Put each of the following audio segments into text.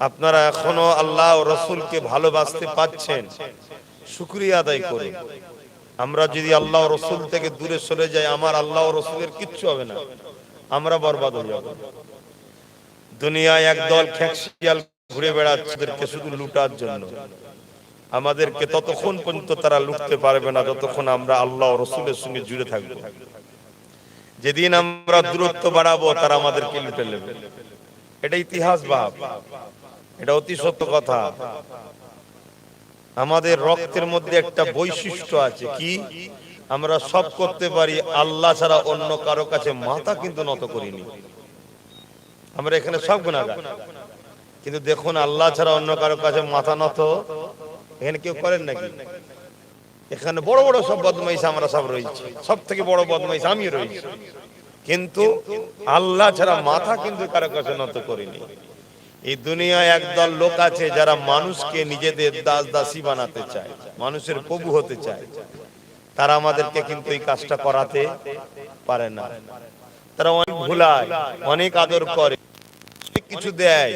আপনারা এখনো আল্লাহ ও রাসূলকে ভালোবাসতে পাচ্ছেন, শুকরিয়া আদায় করুন। আমরা যদি আল্লাহ ও রাসূল থেকে দূরে সরে যাই, আমার আল্লাহ ও রাসূলের কিচ্ছু হবে না, আমরা বরবাদ হয়ে যাব। দুনিয়ায় একদল খেকশিয়াল ঘুরে বেড়াচ্ছে ওদেরকে শুধু লুটার জন্য। আমাদেরকে ততক্ষণ পর্যন্ত তারা লুটতে পারবে না যতক্ষণ আমরা আল্লাহ ও রাসূলের সঙ্গে জুড়ে থাকবো। যেদিন আমরা দূরত্ব বাড়াবো তারা আমাদেরকে লুটে নেবে। এটা ইতিহাস বাপ, এটা অতি সত্য কথা। আমাদের রক্তের মধ্যে একটা বৈশিষ্ট্য আছে, কি? আমরা সব করতে পারি, আল্লাহ ছাড়া অন্য কারো কাছে মাথা কিন্তু নত করিনি। আমরা এখানে সব গুনাহগার, কিন্তু দেখুন আল্লাহ ছাড়া অন্য কারো কাছে মাথা নত এখানে কেউ করেন নাকি? এখানে বড় বড় সব বদমাইশ আমরা সব রয়েছি, সব থেকে বড় বদমাইশ আমি রয়েছি, কিন্তু আল্লাহ ছাড়া মাথা কিন্তু কারো কাছে নত করিনি। এই দুনিয়ায় একদল লোক আছে যারা মানুষকে নিজেদের দাস দাসী বানাতে চায়, মানুষের প্রভু হতে চায়। তারা আমাদেরকে কিন্তু এই কাজটা করাতে পারে না। তারা অনেক ভুলায়, অনেক আদর করে, অনেক কিছু দেয়,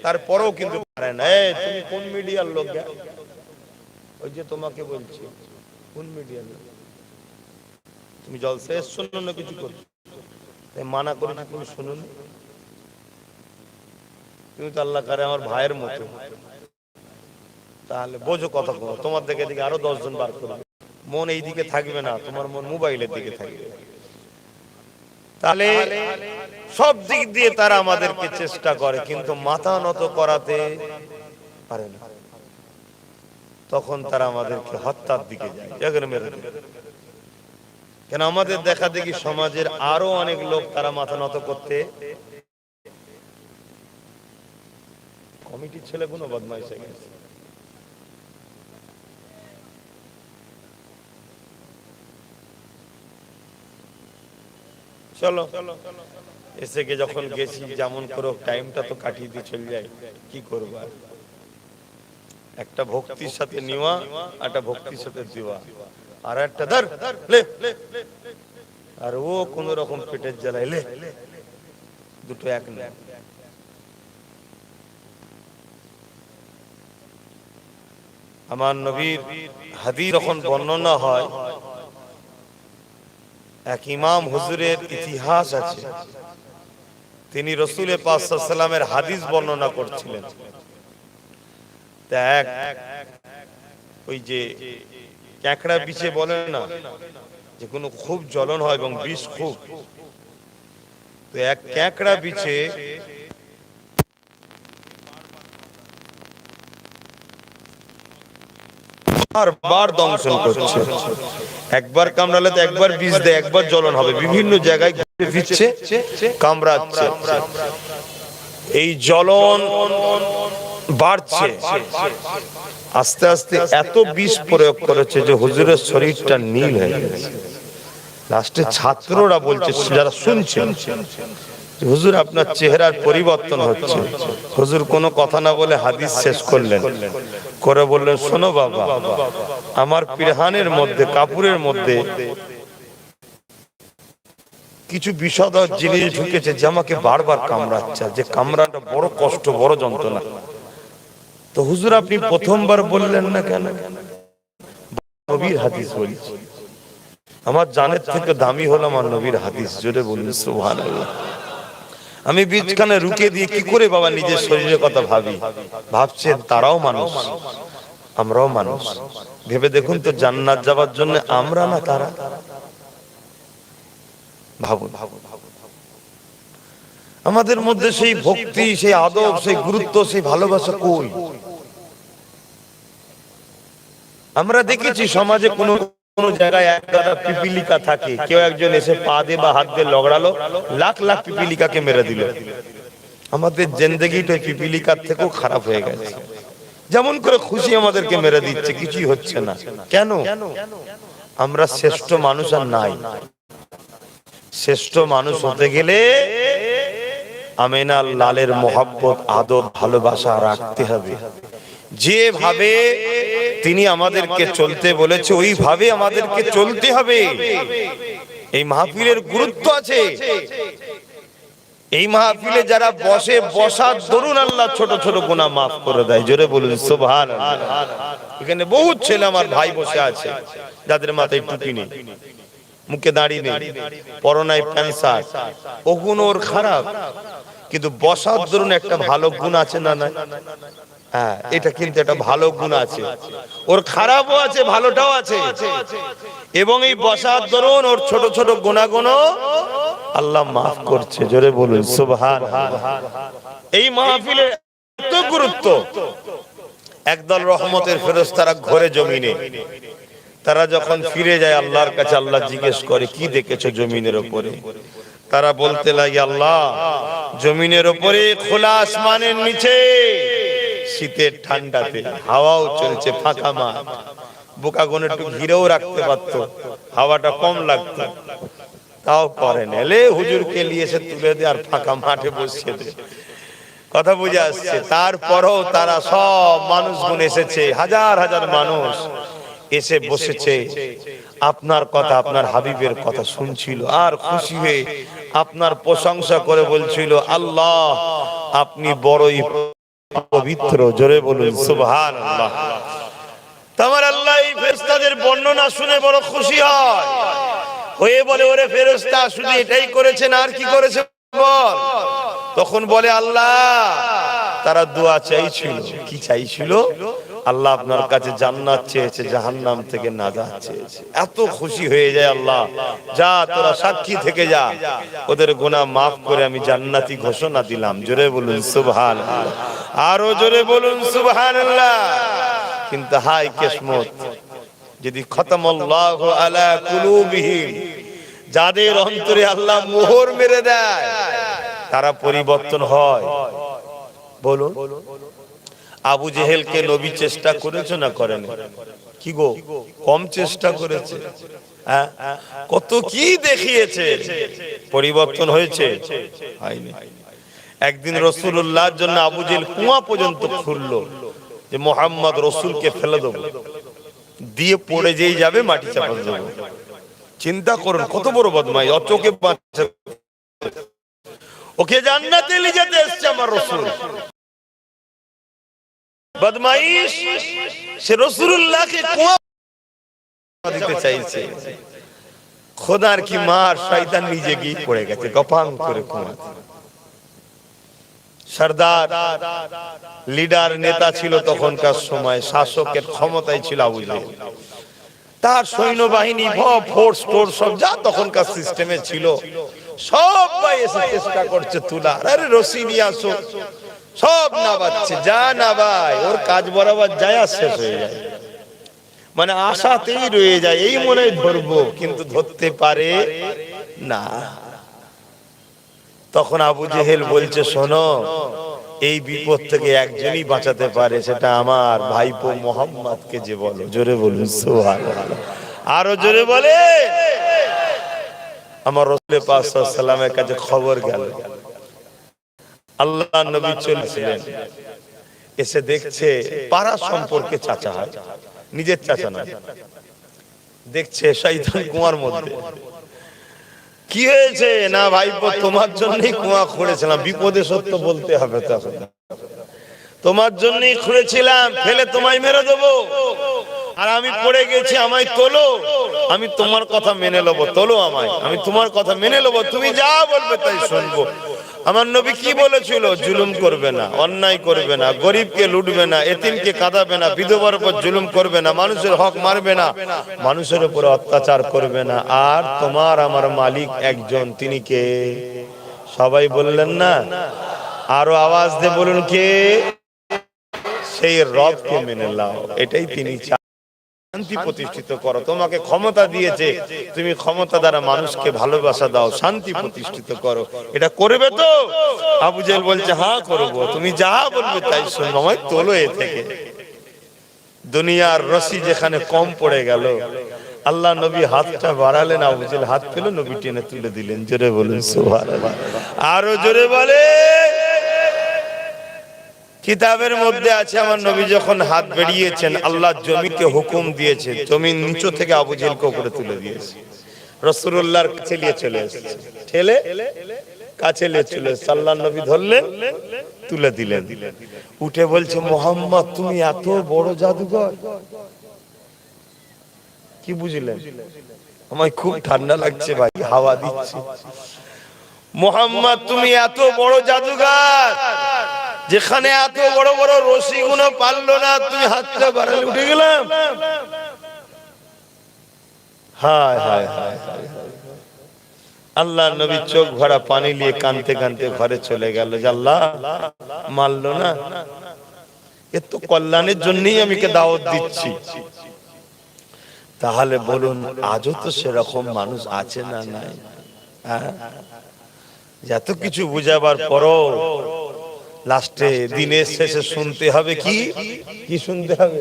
তারপরেও কিন্তু পারে না। তুমি কোন মিডিয়ার লোক? ওই যে তোমাকে বলছি, কোন মিডিয়ার লোক? তুমি জলসা এসছো না কিছু করছো? মানা করে না, তুমি শুনুন। তুমি তো আল্লাহ করে আমার ভাইয়ের মতো, তাহলে বোঝো কথা বলো। তোমার দিকে দিকে আরো 10 জন বার করবে, মন এই দিকে থাকবে না, তোমার মন মোবাইলের দিকে থাকবে। তাহলে সব দিক দিয়ে তারা আমাদেরকে চেষ্টা করে, কিন্তু মাথা নত করাতে পারে না। তখন তারা আমাদেরকে হত্যার দিকে যায়, এগুলো মেরে দেয়। কেন? আমাদের দেখা দেখি সমাজের আরো অনেক লোক তারা মাথা নত করতে, কমিটির ছেলেগুলো বদমাইশ হয়ে গেছে। চলো এসে গে যখন গেছি, যেমন করো টাইমটা তো কাটিয়ে দিয়ে চলে যায়, কি করবো? একটা ভক্তির সাথে নেওয়া, একটা ভক্তির সাথে দেওয়া, আর একটা ধর লে, আর ও কোন রকম পেটের জ্বালায় লে, দুটো এক না। আমার নবীর হাদিস যখন বর্ণনা হয়, এক ইমাম হুজুরের ইতিহাস আছে, তিনি রাসূল পাক সাল্লাল্লাহু আলাইহি ওয়াসাল্লামের হাদিস বর্ণনা করছিলেন। এক ওই যে ক্যাকড়া বিছে বলে না, যে কোনো খুব জ্বলন হয় এবং বিষ খুব, তো এক ক্যাকড়া বিছে বারবার দংশন করছে। একবার কামড়ালে তো একবার বিষ দেয়, একবার জ্বলন হবে, বিভিন্ন জায়গায় ঘুরে ফিরছে, কামড়াচ্ছে। এই জ্বলন বাড়ছে, আস্তে আস্তে এত বিষ প্রয়োগ করেছে যে হুজুরের শরীরটা নীল হয়ে গেছে। লাস্টে ছাত্ররা বলছে, যারা শুনছেন, হুজুর আপনার চেহারার পরিবর্তন হচ্ছে। হুজুর কোনো কথা না বলে হাদিস শেষ করলেন, করে বললেন, শোনো বাবা, আমার পিরহানের মধ্যে, কাপড়ের মধ্যে কিছু বিষধর জিনিস ঢুকেছে যে আমাকে বারবার কামড়াচ্ছে, যে কামড়াটা বড় কষ্ট, বড় যন্ত্রণা। তো হুজুর আপনি প্রথমবার বললেন না কেন? নবীর হাদিস বলছি, আমার জানের থেকে দামি হলো আমার নবীর হাদিস। জোরে বলুন সুবহানাল্লাহ। আমি বীজখানে রুকে দিয়ে কি করে বাবা নিজের শরীরের কথা ভাবি? ভাবছেন তারাও মানুষ, আমরাও মানুষ। ভেবে দেখুন তো, জান্নাত যাবার জন্য আমরা না তারা? ভাবুন, আমাদের মধ্যে সেই ভক্তি, সেই আদব, সেই গুরুত্ব, সেই ভালোবাসা কই? আমরা দেখেছি সমাজে কোন কোন জায়গায় এক গাদা পিপিলিকা থাকে, কেউ একজন এসে পা দিয়ে বা হাত দিয়ে লগড়ালো, লাখ লাখ পিপিলিকাকে মেরে দিল। আমাদের জিন্দেগিটা পিপিলিকার থেকেও খারাপ হয়ে গেছে। যেমন করে খুশি আমাদেরকে মেরে দিচ্ছে, কিছুই হচ্ছে না। কেন? আমরা শ্রেষ্ঠ মানুষ আর নাই। শ্রেষ্ঠ মানুষ হতে গেলে আমিনা লালের মোহাব্বত, আদর, ভালোবাসা রাখতে হবে। যেভাবে তিনি আমাদেরকে চলতে বলেছে ওইভাবে আমাদেরকে চলতে হবে। এই মাহফিলের গুরুত্ব আছে, এই মাহফিলে যারা বসে, বসার দরুন আল্লাহ ছোট ছোট গুনাহ মাফ করে দেয়। জোরে বলুন সুবহানাল্লাহ। এখানে বহুত ছেলে আমার ভাই বসে আছে যাদের মাথায় টুপি নেই, মুখে দাড়ি নেই, পরনায় প্যান্ট শার্ট, ওগুন ওর খারাপ, কিন্তু বসার দরুন একটা ভালো গুণ আছে না? না, হ্যাঁ, এটা কিন্তু একটা ভালো গুণ আছে। ওর খারাপও আছে, ভালোটাও আছে। এবং এই বসার দরুন ওর ছোট ছোট গুনাহগুলো আল্লাহ মাফ করছে। জোরে বলুন সুবহানাল্লাহ। এই মাহফিলের এত গুরুত্ব, একদল রহমতের ফেরেশতারা ঘরে জমিনে, তারা যখন ফিরে যায় আল্লাহর কাছে, আল্লাহ জিজ্ঞেস করে কি দেখেছো জমিনের উপরে? তারা বলতে লাগে, আল্লাহ জমিনের উপরে খোলা আসমানের নিচে শীতের ঠান্ডাতে হাওয়াও চলছে, ফাঁকা মাঠ, বোকাগণ একটু ঘিরেও রাখতে পারতো, হাওয়াটা কম লাগতো, তাও করেন, এলে হুজুরকে নিয়ে এসে তুলে দে আর ফাঁকা মাঠে বসিয়ে দে। কথা বুঝে আসছে? তারপরও তারা সব মানুষগুণ এসেছে, হাজার হাজার মানুষ এসে বসেছে, আপনার কথা, আপনার হাবিবের কথা শুনছিল আর খুশি হয়ে আপনার প্রশংসা করে বলছিল, আল্লাহ আপনি বড়ই পবিত্র। জোরে বলুন সুবহানাল্লাহ। তোমার আল্লাহ এই ফেরেশতাদের বর্ণনা শুনে বড় খুশি হয়, হয়ে বলে, ওরে ফেরেশতা শুধু এটাই করেছেন আর কি করেছে বল? তখন বলে, আল্লাহ তারা দোয়া চাইছিল। কি চাইছিল? আল্লাহ আপনার কাছে জান্নাত চেয়েছে, জাহান্নাম থেকে নাজাত চেয়েছে। এত খুশি হয়ে যায় আল্লাহ, যা তোরা সাক্ষী থেকে যা, ওদের গুনাহ মাফ করে আমি জান্নাতি ঘোষণা দিলাম। জোরে বলুন সুবহানাল্লাহ, আরো জোরে বলুন সুবহানাল্লাহ। কিন্তু হায় কিসমত, যদি খতমাল্লাহু আলা কুলুবিহিম, যাদের অন্তরে আল্লাহ মোহর মেরে দেয় তারা পরিবর্তন হয়। বলুন, আবু জেহেলকে নবী চেষ্টা করেছে না করেন? কি গো, কম চেষ্টা করেছে? হ্যাঁ, কত কি দেখিয়েছে, পরিবর্তন হয়েছে? হয়নি। একদিন রাসূলুল্লাহর জন্য আবু জেহেল কুয়া পর্যন্ত খুললো যে মুহাম্মদ রাসূলকে ফেলে দেব, দিয়ে পড়ে যেই যাবে মাটি চাপা দেব। চিন্তা করুন কত বড় বদমাই, চোখে বাঁচছে, ওকে জান্নাতে নিয়ে যেতে এসেছে আমার রাসূল। বদমাইশ, সে রাসূলুল্লাহকে কুয়া দিতে চাইছে। খোদার কি মার, শয়তান নিজে গিয়ে পড়ে গেছে গপাং করে কুয়া। সরদার, লিডার, নেতা ছিল তখনকার সময়, শাসকের ক্ষমতায় ছিল আবু জেহেল। তার সৈন্যবাহিনী, ফোর্স সব যা তখনকার সিস্টেমে ছিল, সবাই এসে চেষ্টা করছে তুলা, আরে রশি নিয়ে আসো, সব নাবাচ্ছে, যা নাবায় ওর কাজ বরাবর যায় আর শেষ হয়ে যায়, মানে আশাতেই রয়ে যায়, এই মনে ধরবো, কিন্তু ধরতে পারে না। তখন আবু জেহেল বলছে, শোনো, এই বিপদ থেকে একজনই বাঁচাতে পারে, সেটা আমার ভাইপো মুহাম্মদকে যে বলো। জোরে বলুন সুবহানাল্লাহ, আরো জোরে বলে। আমার রাসূল পাক সাল্লাল্লাহু আলাইহি ওয়াসাল্লামের কাছে খবর গেল, আল্লাহর নবী চলেছিলেন, এসে দেখছে পাড়া সম্পর্কে চাচা হয়, নিজের চাচা না, দেখছে শয়তান কুয়ার মধ্যে। কি হয়েছে? না ভাইপো, তোমার জন্যই কুয়া খুঁড়েছিলাম, বিপদে সত্য বলতে হবে, তখন তোমার জন্যই খুঁড়েছিলাম, ফেলে তোমায় মেরে দেবো, আর আমি পড়ে গেছি, আমায় তোলো, আমি তোমার কথা মেনে নেবো, তোলো আমায়, আমি তোমার কথা মেনে নেবো, তুমি যা বলবে তাই শুনবো। আমার নবী কি বলেছিল? জুলুম করবে না, অন্যায় করবে না, গরিবকে লুটবে না, এতিমকে কাঁদাবে না, বিধবার উপর জুলুম করবে না, মানুষের হক মারবে না, মানুষের উপর অত্যাচার করবে না, আর তোমার আমার মালিক একজন, তিনি কে? সবাই বললেন না, আরো আওয়াজ দিয়ে বলুন কে? সেই রবকে মেনে নাও, এটাই তিনি চান। শান্তি প্রতিষ্ঠিত করো, তোমাকে ক্ষমতা দিয়েছে, তুমি ক্ষমতা দ্বারা মানুষকে ভালোবাসা দাও, শান্তি প্রতিষ্ঠিত করো, এটা করবে তো? আবু জেহেল বলছে, হ্যাঁ করবো, তুমি যা বলবে তাই শুনবো, আমায় তোলো এ থেকে। দুনিয়ার রশি যেখানে কম পড়ে গেল, আল্লাহ নবী হাতটা বাড়ালেন, আবু জেহেল হাত পেল, নবী টেনে তুলে দিলেন। জোরে বলুন সুবহানাল্লাহ, আরো জোরে বলে। কিতাবের মধ্যে আছে, আমার নবী যখন হাত বেরিয়েছেন, আল্লাহ জমিকে হুকুম দিয়েছে, জমির নিচু থেকে আবু জেহেলকে উপরে তুলে দিয়েছে, রাসূলুল্লাহর কাছে নিয়ে চলে এসেছে, ঠেলে কাছে লেছিল আল্লাহর নবী ধরলেন, তুলে দিলেন। উঠে বলছে, মোহাম্মদ তুমি এত বড় জাদুকর? কি বুঝলেন? আমার খুব ঠান্ডা লাগছে ভাই, হাওয়া দিচ্ছে। মোহাম্মদ তুমি এত বড় জাদুকর, যেখানে এত বড় বড় রশিগুলো পারলো না, তুমি হাতটা বাড়ালে উঠে গেলাম। হায় হায় হায় হায়। আল্লাহ নবী চোখ ভরা পানি নিয়ে কাঁদতে কাঁদতে ঘরে চলে গেল। যে আল্লাহ মানলো না, এ তো কল্যাণের জন্যই আমি কে দাওয়াত দিচ্ছি। তাহলে বলুন, আজও তো সেরকম মানুষ আছে না নাই? এত কিছু বুঝাবার পরও লাস্টে দিনের শেষে শুনতে হবে কি? কি শুনতে হবে?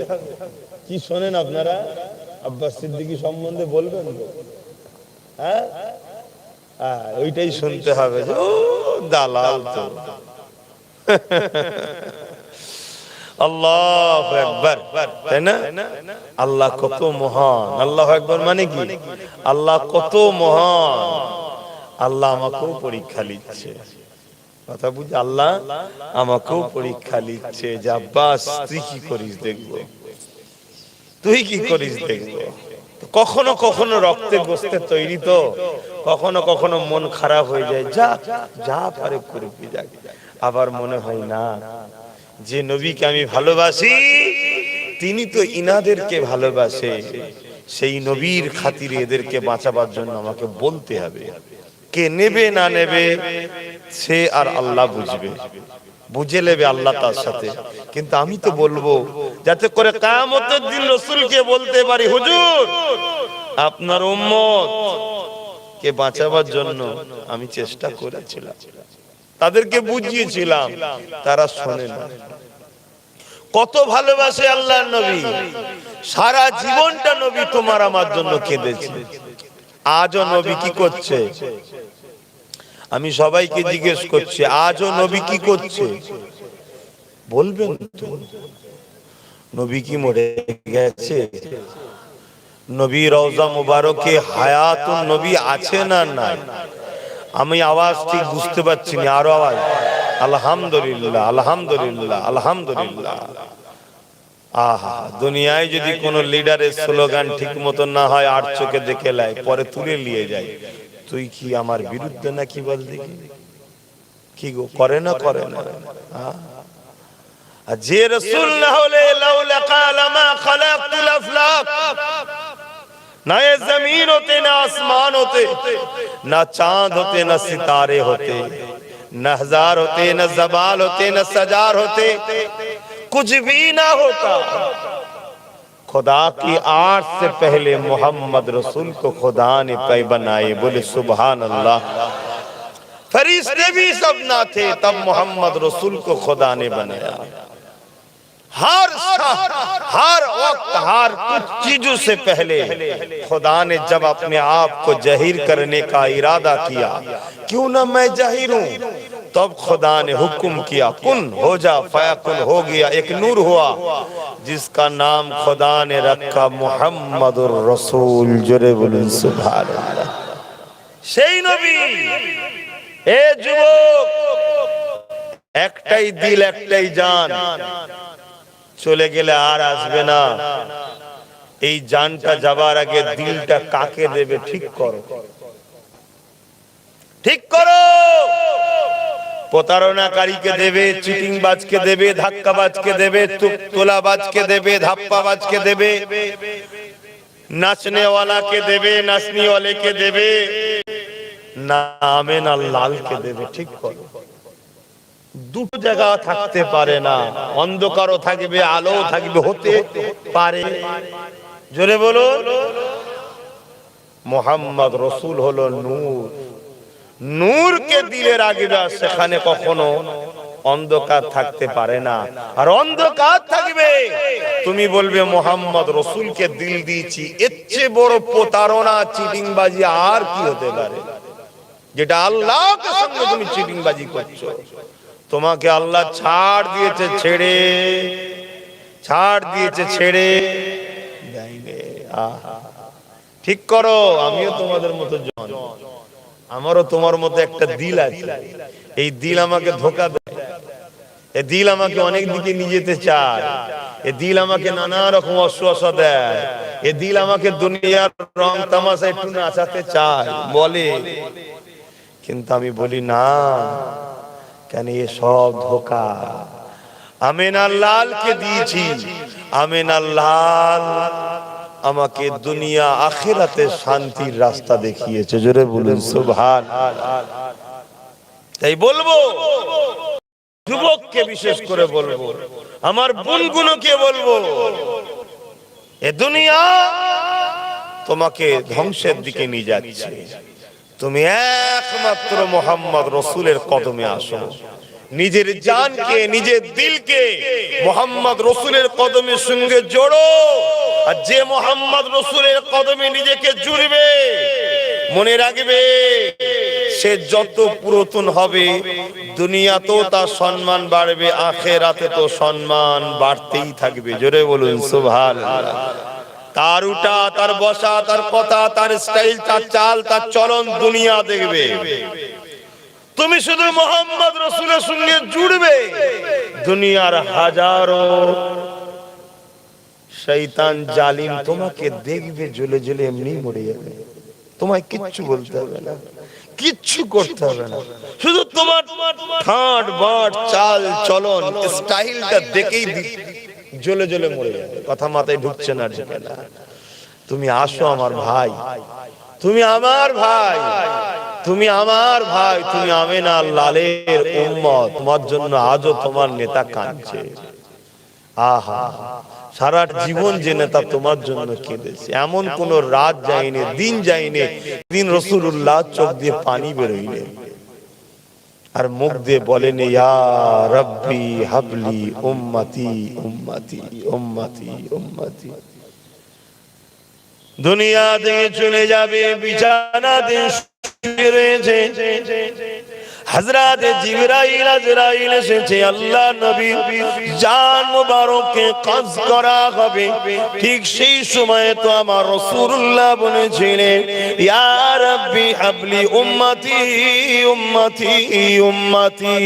কি শোনেন আপনারা? আব্বাস সিদ্দিকী সম্বন্ধে বলবেন? হ্যাঁ, ওইটাই শুনতে হবে। ও দালাল তো। আল্লাহু আকবার, তাই না? আল্লাহ কত মহান। আল্লাহু আকবার মানে কি? আল্লাহ কত মহান। আল্লাহ আমাকেও পরীক্ষা নিচ্ছে, কথা বুঝে? আল্লাহ আমাকেও পরীক্ষা নিচ্ছে যে আব্বাস তুই কি করিস দেখবো, তুই কি করিস দেখবো। কখনো কখনো রক্তে গোস্তে তৈরি তো, কখনো কখনো মন খারাপ হয়ে যায়, যা যা পারে করবি যাক। আবার মনে হয় না, যে নবীকে আমি ভালোবাসি তিনি তো ইনাদেরকে ভালোবাসে, সেই নবীর খাতিরে এদেরকে বাঁচাবার জন্য আমাকে বলতে হবে। কে নেবে না নেবে সে আর আল্লাহ বুঝবে, বুঝে নেবে আল্লাহ তার সাথে। কিন্তু আমি তো বলবো যাতে করে কিয়ামতের দিন রাসূলকে বলতে পারি, হুজুর আপনার উম্মত কে বাঁচাবার জন্য আমি চেষ্টা করেছিলাম, তাদেরকে বুঝিয়েছিলাম, তারা শোনে না। কত ভালোবাসে আল্লাহর নবী, সারা জীবনটা নবী তোমার আমার জন্য কেঁদেছে। আজও নবী কি করছে? আমি সবাইকে জিজ্ঞেস করছি, আজও নবী কি করছে? বলবেন তো? নবী কি মরে গেছে? নবী রওজা মুবারকে হায়াতুন নবী আছে না নাই? আমি আওয়াজ ঠিক বুঝতে পারছি না, আরো আওয়াজ। আলহামদুলিল্লাহ আলহামদুলিল্লাহ আলহামদুলিল্লাহ। আহা, দুনিয়ায় যদি কোন লিডারের স্লোগান ঠিক মতো না হয়, আর চোখে দেখে লাই, পরে তুলে নিয়ে যায়, তুই কি আমার বিরুদ্ধে নাকি বল দেখি। কি গো, করে না করে না? যে রাসূল না হলে লাউলা কালা মা খালাকতুল আফলাক, না ये जमीन होते ना आसमान होते, ना चांद होते ना सितारे होते, न हजार होते न जबाल होते न सजार होते, कुछ भी ना होता। खुदा की आर्ट से पहले मोहम्मद रसूल को खुदा ने पै बनाए, बोले सुभान अल्लाह। फरिश्ते भी सब ना थे तब मोहम्मद रसूल को खुदा ने बनाया। हर वक्त हर कुछ चीजों से पहले खुदा ने जब अपने आप को जाहिर करने का इरादा किया, क्यों ना मैं जाहिर हूं, तब खुदा ने हुक्म किया कुन हो जा फयकुन, हो गया, एक नूर हुआ जिसका नाम खुदा ने रखा मुहम्मदुर रसूल। जोरे बोलुन सुभान अल्लाह। সেই নবী। এ যুবক, একটাই দিল একটাই জান, চলে গেলে আর আসবে না। এই জানটা যাবার আগে দিলটা কাকে দেবে ঠিক করো, ঠিক করো। প্রতারণাকারীকে দেবে, চিটিংবাজকে দেবে, ধাক্কাবাজকে দেবে, তোলাবাজকে দেবে, ধাপ্পাবাজকে দেবে, নাচনে ওয়ালাকে দেবে, নাচনি ওয়ালাকে দেবে, না আমেন আল্লাহকে দেবে। ঠিক করো। দুটো জায়গা থাকতে পারে না, অন্ধকারও থাকবে আলো থাকবে, হতে পারে। জোরে বলো। মোহাম্মদ রসুল হলো নূর, নূরকে দিলে রাখবে, সেখানে কখনো অন্ধকার থাকতে পারে না। আর অন্ধকার থাকবে, তুমি বলবে মোহাম্মদ রসুলকে দিল দিয়েছি, এর চেয়ে বড় প্রতারণা চিটিংবাজি আর কি হতে পারে? যেটা আল্লাহকে সঙ্গে তুমি চিটিংবাজি করছো। তোমাকে আল্লাহ ছাড় দিয়েছে ছেড়ে, ছাড় দিয়েছে ছেড়ে দেয়নি। ঠিক করো, আমিও তোমাদের মতো জন, আমারও তোমার মতো একটা দিল আছে, এই দিল আমাকে ধোঁকা দেয়, এই দিল আমাকে অনেক দিকে নিয়ে যেতে চায়, এই দিল আমাকে নানা রকম অশ্বাসা দেয়, এই দিল আমাকে দুনিয়ার রং তামাশা একটু নাচাতে চায় বলে, কিন্তু আমি বলি না, কেন এ সব ধোঁকা। আমিনার লালকে দিয়েছি, আমিনার লাল আমাকে দুনিয়া আখিরাতে শান্তির রাস্তা দেখিয়েছে। জোরে বলুন সুবহান। তাই বলবো, যুবককে বিশেষ করে বলবো, আমার বোনগুলোকে বলবো, এ দুনিয়া তোমাকে ধ্বংসের দিকে নিয়ে যাচ্ছে, তুমি একমাত্র মোহাম্মদ রসুলের কদমে আসো। নিজের জানকে, নিজের দিলকে মোহাম্মদ রসুলের কদমের সঙ্গে জোড়ো। আর যে মোহাম্মদ রসুলের কদমে নিজেকে জুড়বে, মনে রাখবে সে যত পুরাতন হবে দুনিয়াতেও তার সম্মান বাড়বে, আখিরাতে তো সম্মান বাড়তেই থাকবে। জোরে বলুন সুবহানাল্লাহ। তার উঠা, তার বসা, তার কথা, তার স্টাইল, তার চাল, তার চলন দুনিয়া দেখবে। তুমি শুধু মোহাম্মদ রসুলের সঙ্গে জুড়বে, দুনিয়ার হাজারো শয়তান জালিম তোমাকে দেখবে জ্বলে জ্বলে এমনি মরে যাবে। তোমায় কিচ্ছু বলতে হবে না, কিচ্ছু করতে হবে না, শুধু তোমার ঠাট বাট, চাল চলন, স্টাইলটা দেখেই জ্বলে জ্বলে মরে যাবে। কথা মাথায় ঢুকছে না? তুমি আসো আমার ভাই, তুমি আমার ভাই, তুমি আমার ভাই, তুমি আমিনা লালের উম্মত। তোমার জন্য আজও তোমার নেতা কাঁদছে। আহা, সারা জীবন যে নেতা তোমার জন্য কেঁদেছে, এমন কোন রাত যায়নি, দিন যায়নি, দিন রাসূলুল্লাহ চোখ দিয়ে পানি বেরোয়নি আর মুখ দিয়ে বলেন ইয়া রাব্বি হাবলি উম্মতি উম্মতি উম্মতি উম্মতি। দুনিয়া থেকে চলে যাবে, বিছানাতে শুয়ে রয়েছে, হযরত জিবরাইল আজরাইল এসেছে, আল্লাহ নবী জান মুবারককে কবজ করা হবে। ঠিক সেই সময় তো আমার রাসূলুল্লাহ বলেছিলেন ইয়া রাব্বি হাবলি উম্মতি উম্মতি উম্মতি।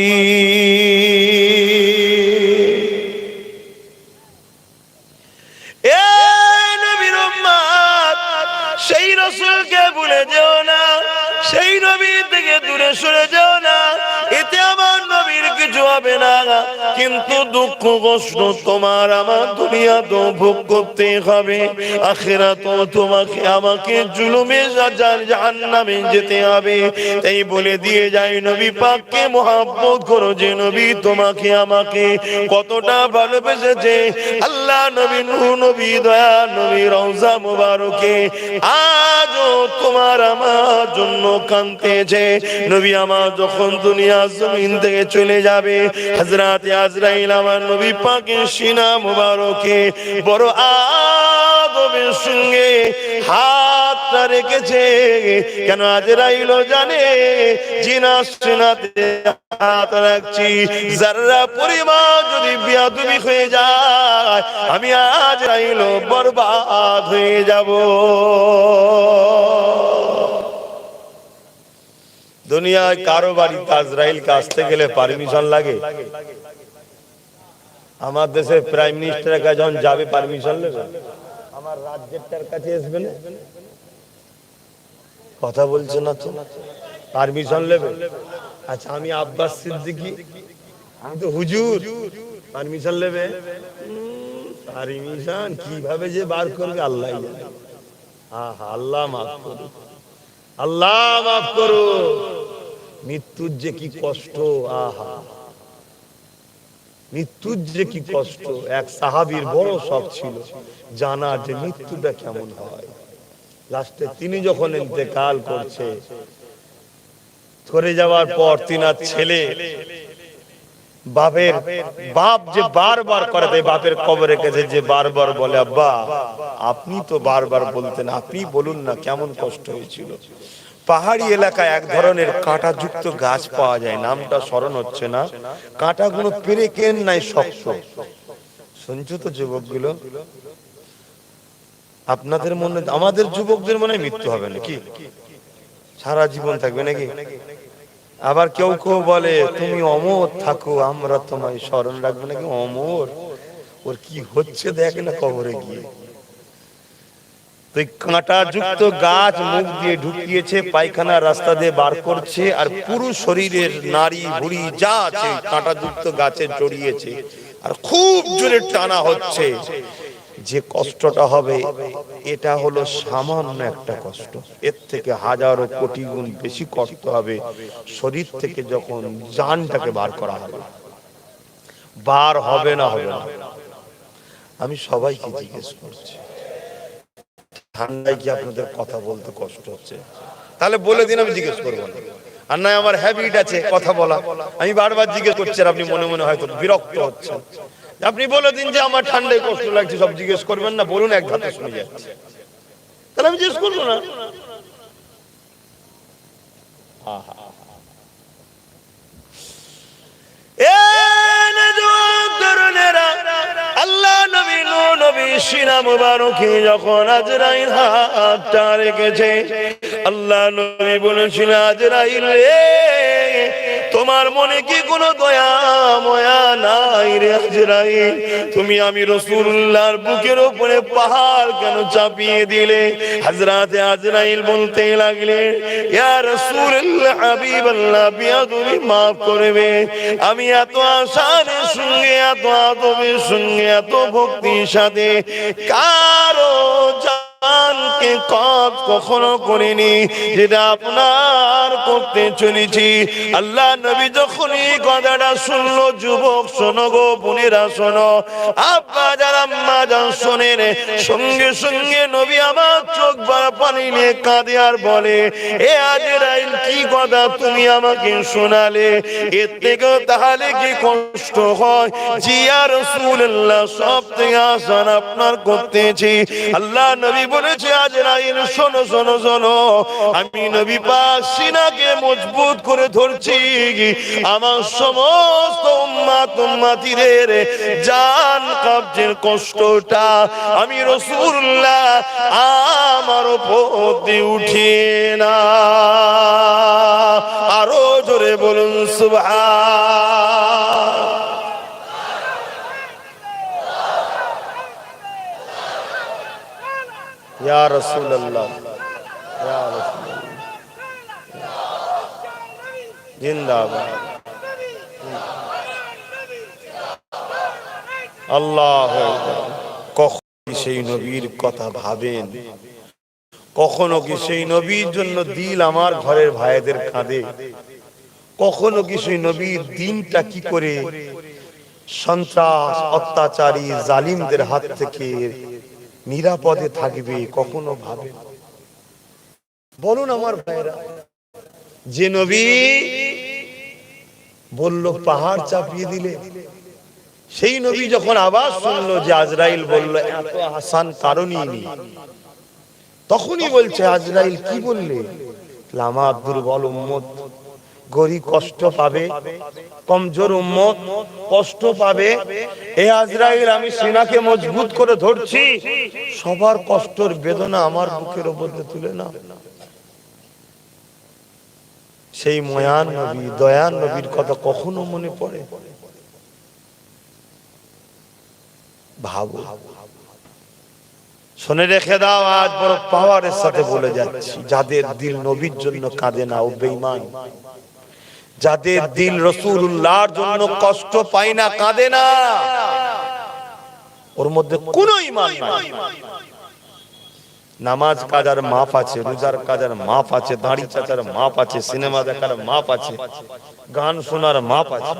এ নবীর উম্মত, সেই রাসূলকে ভুলে যেও না, সেই নবী থেকে দূরে সরে যেও না। এতে আমার নবীর কিছু হবে না, কিন্তু দুঃখ কষ্ট তোমার আমার দুনিয়া তো ভোগ করতে হবে, আখিরাতেও তোমাকে আমাকে জুলুমে জাহান্নামে যেতে হবে। তাই বলে দিয়ে যাই, নবী পাককে মহব্বত করো, যে নবী তোমাকে আমাকে কতটা ভালোবেসেছে। আল্লাহ নবী নূহ নবী, দয়া নবী রওজা মুবারকে আজও তোমার আমার জন্য কাঁদতেছে। নবী আমার যখন দুনিয়া জমিন থেকে চলে যাবে, হযরত আজরাইল আমার নবী পাকের সিনা মুবারকে বড় আদবের সঙ্গে হাতটা রেখেছে। কেন? আজরাইলও জানে জিনার সিনাতে হাত রাখছি, যারা পরিমাণ যদি বেয়াদবি হয়ে যায়, আমি আজরাইলও বরবাদ হয়ে যাব। দুনিয়ায় কারো বাড়িতে আজরাইলকে আসতে গেলে পারমিশন লাগে? আমার দেশের প্রাইম মিনিস্টারের কাছে যখন যাবে পারমিশন নেবে? আমার রাজ্যেরটার কাছে আসবে না? কথা বলছে না তো, পারমিশন নেবে? আচ্ছা, আমি আব্বাস সিদ্দিকী, আমি তো হুজুর, পারমিশন নেবে? পারমিশন কিভাবে যে বার করবে আল্লাহ জানে। আহা, আল্লাহ মাফ করুন, আল্লাহ মাফ করো। মৃত্যুর যে কি কষ্ট, আহা, মৃত্যুর যে কি কষ্ট। এক সাহাবীর বড় শখ ছিল জানার যে মৃত্যুটা কেমন হয়। লাস্টে তিনি যখন ইন্তেকাল করছে, করে যাওয়ার পর তিনার ছেলে বাপ যে বারবার করে দেয়, বাপের কবরের কাছে যে বারবার বলে আব্বা আপনি তো বারবার বলতেন, আপনি বলুন না কেমন কষ্ট হয়েছিল। পাহাড়ি এলাকায় এক ধরনের কাঁটাযুক্ত গাছ পাওয়া যায়, নামটা স্মরণ হচ্ছে না, কাঁটাগুলো পেরেকেন নাই, শক্ত। শুনছো তো যুবকগুলো? আপনাদের মনে, আমাদের যুবকদের মনে মৃত্যু হবে নাকি? সারা জীবন থাকবে নাকি? আবার কেউ কেউ বলে তুমি অমর থাকো, আমরা তোমায় স্মরণ রাখবো নাকি? অমর, ওর কি হচ্ছে দেখ না কবরে গিয়ে। তো কাঁটা যুক্ত গাছ মুখ দিয়ে ঢুকিয়েছে, পায়খানা রাস্তা দিয়ে বার করছে, আর পুরো শরীরের নারী ভুড়ি যা আছে কাঁটা যুক্ত গাছে জড়িয়েছে, আর খুব জোরে টানা হচ্ছে। যে কষ্টটা হবে এটা হলো সামান্য একটা কষ্ট, এর থেকে হাজারো কোটি গুণ বেশি কষ্ট হবে শরীর থেকে যখন জানটাকে বার করা হবে। বার হবে না হবে না? আমি সবাইকে জিজ্ঞেস করছি, ঠান্ডায় কি আপনাদের কথা বলতে কষ্ট হচ্ছে? তাহলে বলে দিন, আমি জিজ্ঞেস করবো না। আর নয় আমার হ্যাবিট আছে কথা বলা, আমি বারবার জিজ্ঞেস করছি, আর আপনি মনে মনে হয়তো বিরক্ত হচ্ছেন। আপনি বলে দিন যে আমার ঠান্ডায় কষ্ট লাগছে, সব জিজ্ঞেস করবেন না, বলুন এক ধাতে শুনে যাচ্ছে, তাহলে আমি জিজ্ঞেস করবো না। আল্লাহ নবী নবী সিনা মুবারকে যখন আজরাইল হাতটা রেখেছে, আল্লাহ নবী বলেছিল, আজরাইল রে, তোমার মনে কি কোনো দয়া ময়া নাই রে আজরাইল? তুমি আমি রাসূলুল্লাহর বুকের উপরে পাহাড় কেন চাপিয়ে দিলে? হযরতে আজরাইল বলতে লাগলেন, ইয়া রাসূলুল্লাহ হাবিবাল্লাহ, বিয়াদবি maaf করবে, আমি এত আশার সঙ্গে, এত আদবের সঙ্গে, এত ভক্তির সাথে কারো জানকে কখনো করিনি যেটা আপনার করতে চলেছি। আল্লাহ নবী যখন এই কথাটা শুনলো, যুবক শোনো গো, বোনেরা শোনো, আব্বা যারা আম্মা যান শোনেন, সঙ্গে সঙ্গে নবী আমার চোখ ভরা পানি নিয়ে কাঁদে আর বলে, এ আজরাইল, কি কথা তুমি আমাকে শোনালে? এর থেকেও তাহলে কি কষ্ট হয়? জি ইয়া রাসূলুল্লাহ, সব থেকে আসান আপনার করতেছি। আল্লাহ নবী বলেছে, আজরাইল শোনো শোনো শোনো, আমি নবী পাক সিনাকে মজবুত করে ধরছি, আমার সমস্ত উম্মত উম্মতিদের জান কবজের কষ্টটা আমি রাসূলুল্লাহ আমার উপর দিয়ে উঠিয়ে না। আরো জোরে বলুন সুবহান। ইয়া রাসূলুল্লাহ, ইয়া রাসূলুল্লাহ, জিন্দাবাদ। আল্লাহু আকবার। কখন সেই নবীর কথা ভাবেন? কখনো কি সেই নবীর জন্য দিল আমার ঘরের ভাইদের কাঁদে? কখনো কি সেই নবীর দিনটা কি করে সন্ত্রাস, অত্যাচারী, জালিমদের হাত থেকে নিরাপদে থাকবে? কখনো ভাবে? বলুন আমার ভাইরা, যে নবী বলল পাহাড় চাপিয়ে দিলে, সেই নবী যখন আওয়াজ শুনলো যে আজরাইল বলল এত আসান কারণই নেই, তখনই বলছে, আজরাইল কি বললে? আমার দুর্বল উম্মত, গরিব কষ্ট পাবে, কমজোর উম্মত কষ্ট পাবে। এ আজরাইল, আমি সিনাকে মজবুত করে ধরছি, সবার কষ্টের বেদনা আমার বুকের উপর তুলে না। সেই ময়ান নবী, দয়ান নবীর কথা কখনো মনে পড়ে? ভাবো, শুনে রেখে দাও, আজ বড় পাওয়ারের সাথে বলে যাচ্ছি, যাদের দিল নবীর জন্য কাঁদে না ও বেঈমান, যাদের দিল রাসূলুল্লাহর জন্য কষ্ট পায় না, কাঁদে না, ওর মধ্যে কোনো ঈমান নাই। নামাজ কাজার মাপ আছে, রোজার কাজার মাপ আছে, দাড়ি চাচার মাপ আছে, সিনেমা দেখার মাপ আছে, গান শোনার মাপ আছে,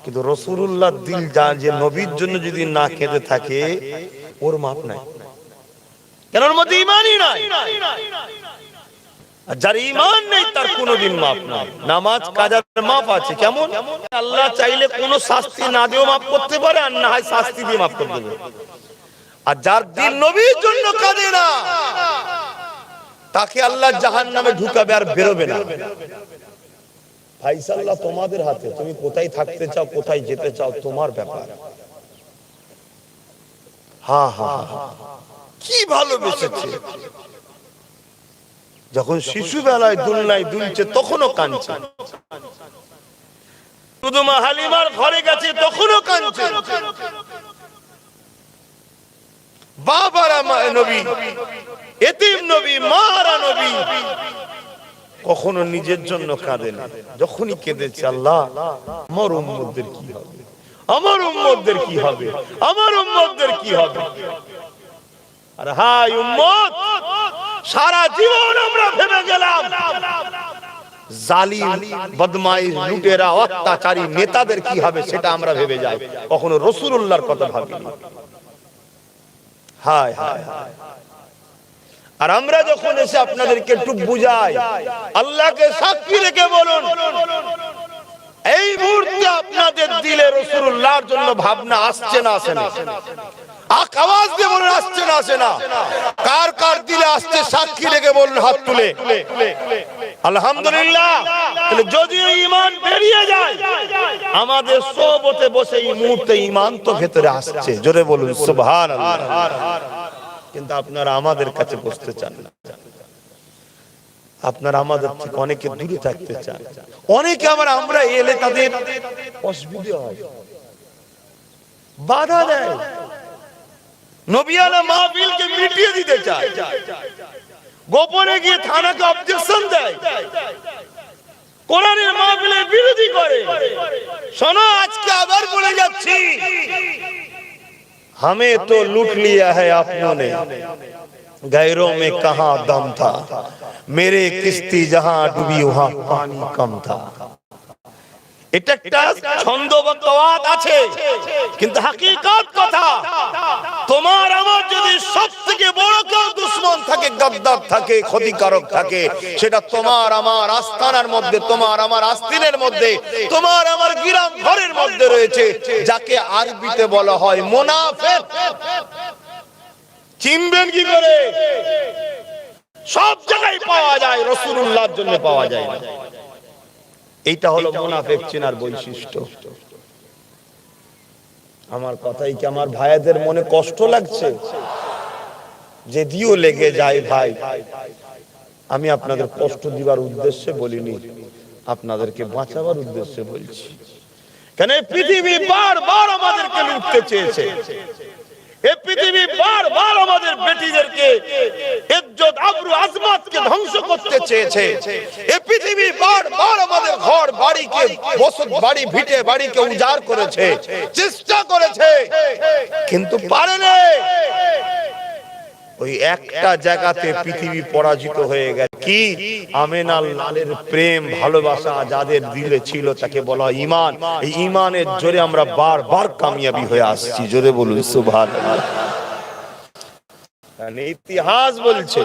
কিন্তু রাসূলুল্লাহর দিল যে নবীর জন্য যদি না কেঁদে থাকে, ওর মাপ নাই। কেন? ওর মধ্যে ঈমানই নাই। আর যার ঈমান নেই তার কোনোদিন মাপ নাই। নামাজ কাজার মাপ আছে, কেমন? আল্লাহ চাইলে কোনো শাস্তি না দিয়েও মাফ করতে পারে, আর না হয় শাস্তি দিয়ে মাফ করে দেবে। আর যার দিল নবীর জন্য কাঁদে না, তাকে আল্লাহ জাহান্নামে ঢুকাবে আর বেরোবে না। ফাইসাল্লাহ তোমাদের হাতে, তুমি কোথায় থাকতে চাও, কোথায় যেতে চাও, তোমার ব্যাপার। হ্যাঁ হ্যাঁ, কি ভালোবেসেছে, যখন শিশু বেলায় দুলনায় দুলছে তখনও কাঁদছে, শুধু মা হালিমার ঘরে গেছে তখনও কাঁদছে। বাবারা নবী, এতিম নবী, মারা নবী, কখনো নিজের জন্য কাঁদে না। যখনই কেঁদেছে, আল্লাহ আমার উম্মতদের কি হবে, আমার উম্মতদের কি হবে, আমার উম্মতদের কি হবে। আর হায় উম্মত, সারা জীবন আমরা ভেবে গেলাম জালিম, বদমাইশ, লুটেরা, অত্যাচারী নেতাদের কি হবে সেটা আমরা ভেবে যাই, কখনো রাসূলুল্লাহর কথা ভাবিনি। হায় হায় হায়। আর আমরা যখন এসে আপনাদেরকে একটু বুঝাই, আল্লাহকে সাক্ষী রেখে বলুন, এই মুহূর্তে আপনাদের দিলে রাসূলুল্লাহর জন্য ভাবনা আসছে না আসে না? আওয়াজ দিয়ে বলুন, আসছে না আসে না? কার কার দিলে আসছে সাক্ষী রেখে বলুন, হাত তুলে। আলহামদুলিল্লাহ। যদি ঈমান বেরিয়ে যায়, আমাদের সোহবতে বসে এই মুহূর্তে ঈমান তো ভেতরে আসছে, জোরে বলুন সুবহানাল্লাহ। কিন্তু আপনারা আমাদের কাছে বসতে চান না, আপনারা আমাদের থেকে অনেকে দূরে থাকতে চান। অনেকে আবার আমরা এলে তাদের অসুবিধা হয়, বাধা দেয়, নবিয়ানা মাহফিলকে মিটিয়ে দিতে চায়, গোপনে গিয়ে থানাকে অবজেকশন দেয়, কোরআনের মাহফিলের বিরোধী করে। শোনো, আজকে আবার বলে যাচ্ছি, हमें तो लूट लिया है आपनों ने, गैरों में कहां दम था, मेरे किस्ती जहां डूबी वहां पानी कम था। এটা একটা ছন্দবদ্ধবাদ আছে, কিন্তু হাকিকত কথা, তোমার আমার যদি সবথেকে বড় কেউ দুশমন থাকে, গাদ্দার থাকে, ক্ষতিকারক থাকে, সেটা তোমার আমার আস্তানার মধ্যে, তোমার আমার আস্তিনের মধ্যে, তোমার আমার গ্রাম ঘরের মধ্যে রয়েছে, যাকে আরবিতে বলা হয় মুনাফিক। চিনবেন কি করে? সব জায়গায় পাওয়া যায়, রাসূলুল্লাহর জন্য পাওয়া যায় না। এইটা হলো মুনাফিক চেনার বৈশিষ্ট্য। আমার কথাই কি আমার ভাইদের মনে কষ্ট লাগছে? যদিও লেগে যায় ভাই, আমি আপনাদের কষ্ট দিবার উদ্দেশ্যে বলিনি, আপনাদেরকে বাঁচাবার উদ্দেশ্যে বলছি। কেন পৃথিবী বারবার আমাদেরকে লুটতে চেয়েছে, এই পৃথিবী বারবার আমাদের বেটিদেরকে ইজ্জত, আবরু, আজমাতকে ধ্বংস করতে চেয়েছে। এই পৃথিবী বারবার আমাদের ঘর বাড়িকে, বসত বাড়ি, ভিটে বাড়িকে উজাড় করেছে, চেষ্টা করেছে, কিন্তু পারেনি। ওই একটা জায়গাতে পৃথিবী পরাজিত হয়ে গেছে। কি? আমেনার লালের প্রেম, ভালোবাসা যাদের দিলে ছিল, তাকে বলা হয় ঈমান। এই ঈমানের জোরে আমরা বারবার কামিয়াবি হয়ে আসছি, জোরে বলুন সুবহানাল্লাহ। ইতিহাস বলছে,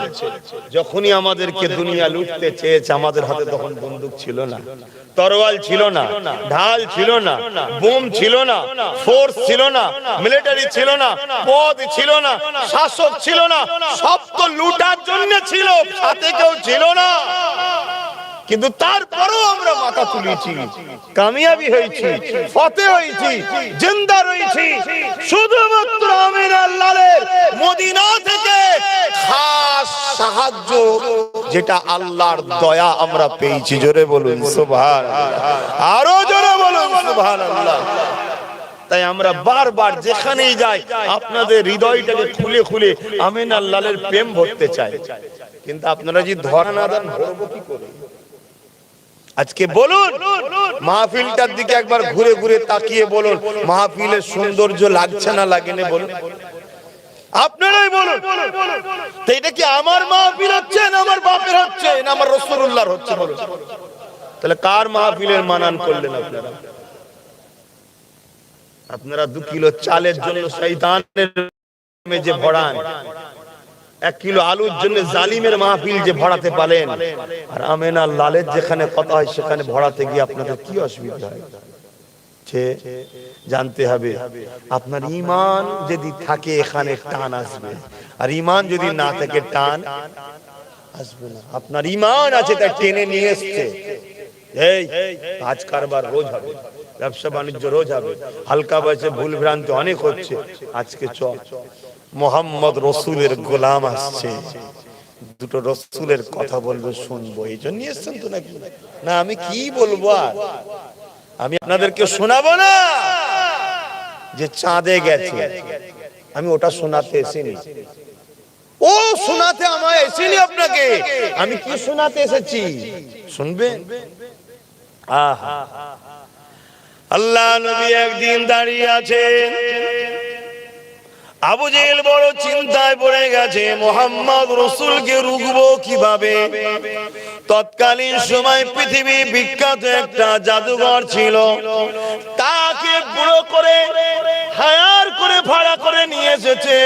যখনই আমাদেরকে দুনিয়া লুটতে চেয়েছে, আমাদের হাতে তখন বন্দুক ছিল না, তরোয়াল ছিল না, ঢাল ছিল না, বোম ছিল না, ফোর্স ছিল না, মিলিটারি ছিল না, পদ ছিল না, শাসক ছিল না, সব তো লুটার জন্য ছিল, সাথে কেউ ছিল না। কিন্তু তারপরেও আমরা মাথা তুলেছি, কামিয়াবি হয়েছি, ফতে হয়েছি, জিন্দা রয়েছি শুধুমাত্র আমিনার লালের মদিনা থেকে খাস সাহায্য, যেটা আল্লাহর দয়া আমরা পেয়েছি। জোরে বলুন সুবহানাল্লাহ, আরো জোরে বলুন সুবহানাল্লাহ। তাই আমরা বারবার যেখানেই যাই, আপনাদের হৃদয়টাকে খুলে খুলে আমিনার লালের প্রেম ভরতে চাই। কিন্তু আপনারা যদি ধরা না দেন, ভরবো কি করে? আজকে বলুন, মাহফিলটার দিকে একবার ঘুরে ঘুরে তাকিয়ে বলুন, মাহফিলের সৌন্দর্য লাগছে না লাগে না? বলুন, আপনারাই বলুন। তো এটা কি আমার মাহফিল হচ্ছে না আমার বাপের হচ্ছে না আমার রাসূলুল্লাহর হচ্ছে? বলুন, তাহলে কার মাহফিলের মানান করলেন আপনারা? আপনারা 2 কিলো চালের জন্য শয়তানের মেজে ভরান, 1 কিলো আলুর জন্য জালিমের মাহফিল যে ভরাতে পারেন, আর আমেনার লালের যেখানে কথা হয় সেখানে ভরাতে গিয়ে আপনাদের কি অসুবিধা হয়? জানতে হবে, আপনার ঈমান যদি থাকে এখানে টান আসবে, আর ঈমান যদি না থাকে টান আসবে না। আপনার ঈমান আছে, তাই টেনে নিয়ে এসছে। এই কাজ কারবার রোজ হবে, ব্যবসা বাণিজ্য রোজ হবে, হালকা বয়সে ভুল ভ্রান্তি অনেক হচ্ছে। আজকে চল, মোহাম্মদ রসুলের গোলাম আসছে, দুটো রসুলের কথা বলবো, শুনবো, এই জন্য এসছেন তো নাকি? না আমি কি বলবো, আর আমি আপনাদেরকে শোনাবো না যে চাঁদে গেছে, আমি ওটা শোনাতে এসেছি। ও শোনাতে আমায় এসেনি আপনাকে, আমি কি শোনাতে এসেছি শুনবেন। আহা, আল্লাহ নবী একদিন দাঁড়িয়ে আছেন, আবু জেহেল বড় চিন্তায় পড়ে গেছে, মুহাম্মদ রাসূলকে রুখবো কিভাবে। তৎকালীন সময় পৃথিবী বিখ্যাত একটা জাদুঘর ছিল, তাকে বুড়ো করে হায়ার করে ভাড়া করে নিয়ে এসেছে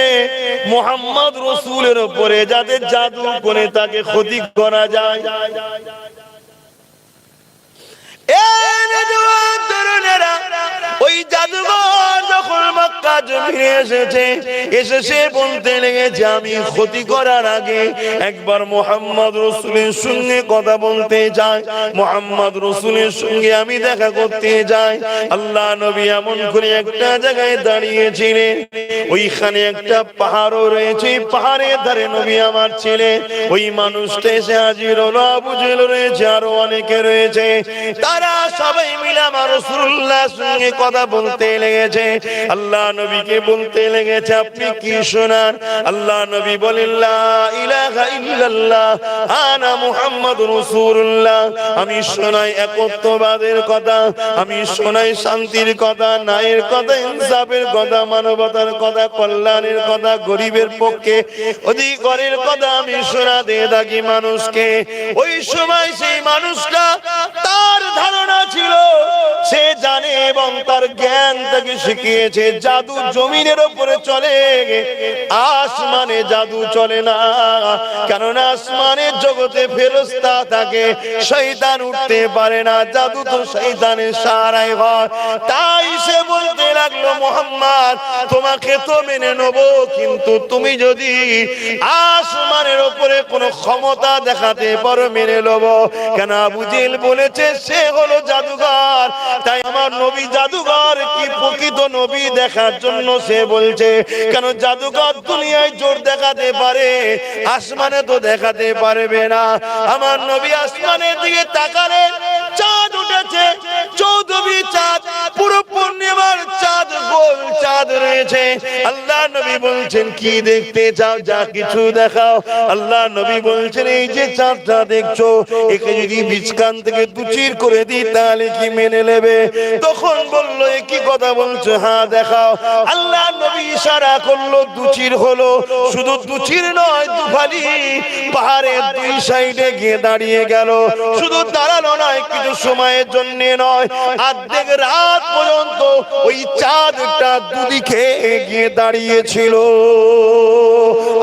মুহাম্মদ রাসূলের উপরে, যাতে জাদু করে তাকে ক্ষতি করা যায়। ওই জাদুঘর যখন মক্কা জমিনে এসেছে, এসে বলতে লেগেছে আমি ক্ষতি করার আগে একবার মুহাম্মদ রাসূলের সঙ্গে কথা বলতে চাই, মুহাম্মদ রাসূলের সঙ্গে আমি দেখা করতে চাই। আল্লাহ নবী এমন করে একটা জায়গায় দাঁড়িয়েছিলেন, ওইখানে একটা পাহাড়ও রয়েছে, পাহাড়ের ধারে নবী আমার ছেলে ওই মানুষটা এসে হাজির হলো। আবু জেহেল রয়েছে, আরো অনেকে রয়েছে, তারা সবাই মিলে আমার রাসূলুল্লাহর সঙ্গে কথা বলতে লেগেছে। আল্লাহ নবীকে বলতে লেগেছে আপনি কি শোনান। আল্লাহ নবী বলেন লা ইলাহা ইল্লাল্লাহ আনা মুহাম্মাদুর রাসূলুল্লাহ, আমি শোনাই একত্ববাদের কথা, আমি শোনাই শান্তির কথা, ন্যায়ের কথা, ইনসাফের কথা, মানবতার কথা, কল্যাণের কথা, গরিবের পক্ষে অধিকারের কথা আমি শোনাতে থাকি মানুষকে। ওই সময় সেই মানুষটা, তার ধারণা ছিল, সে জানে এবং তার জ্ঞান তাকে শিখিয়েছে জাদু জমিনের উপরে চলে, আসমানে জাদু চলে না, কারণ আসমানের জগতে ফেরেশতা থাকে, শয়তান উঠতে পারে না, জাদু তো শয়তানের সারাই হয়। তাই সে বলতে লাগলো মুহাম্মদ তোমাকে তো মেনে নেব, কিন্তু তুমি যদি আসমানের উপরে কোনো ক্ষমতা দেখাতে পারো মেনে নেব। কেন আবু জেহেল বলেছে সে হলো জাদুঘর, তাই আমার নবী জাদুঘর কি প্রকৃত নবী দেখার জন্য সে বলছে। কেন জাদুঘর দুনিয়ায় জোর দেখাতে পারে, আসমানে তো দেখাতে পারবে না। আমার নবী আসমানের দিকে তাকালে চাঁদ উঠেছে, 14 চাঁদ, পুরো পূর্ণিমার চাঁদ, গোল চাঁদ রয়েছে। আল্লাহ নবী বলছেন কি দেখতে চাও, যা কিছু দেখাও। আল্লাহ নবী বলছেন এই যে চাঁদটা দেখছো, একে যদি বীজকান থেকে দুচির করে দিই তাহলে কি মেনে নেবে? তখন বললো এ কি কথা বলছো, হ্যাঁ দেখাও। আল্লাহ নবী ইশারা করলো, দুচির হলো। শুধু দুচির নয়, দুফালি পাহাড়ের দুই সাইডে গিয়ে দাঁড়িয়ে গেল। শুধু দাঁড়ানো নয়, কিছু সময়ের জন্য নয়, অর্ধেক রাত পর্যন্ত ওই চাঁদটা দুদিকে গিয়ে দাঁড়িয়েছিল।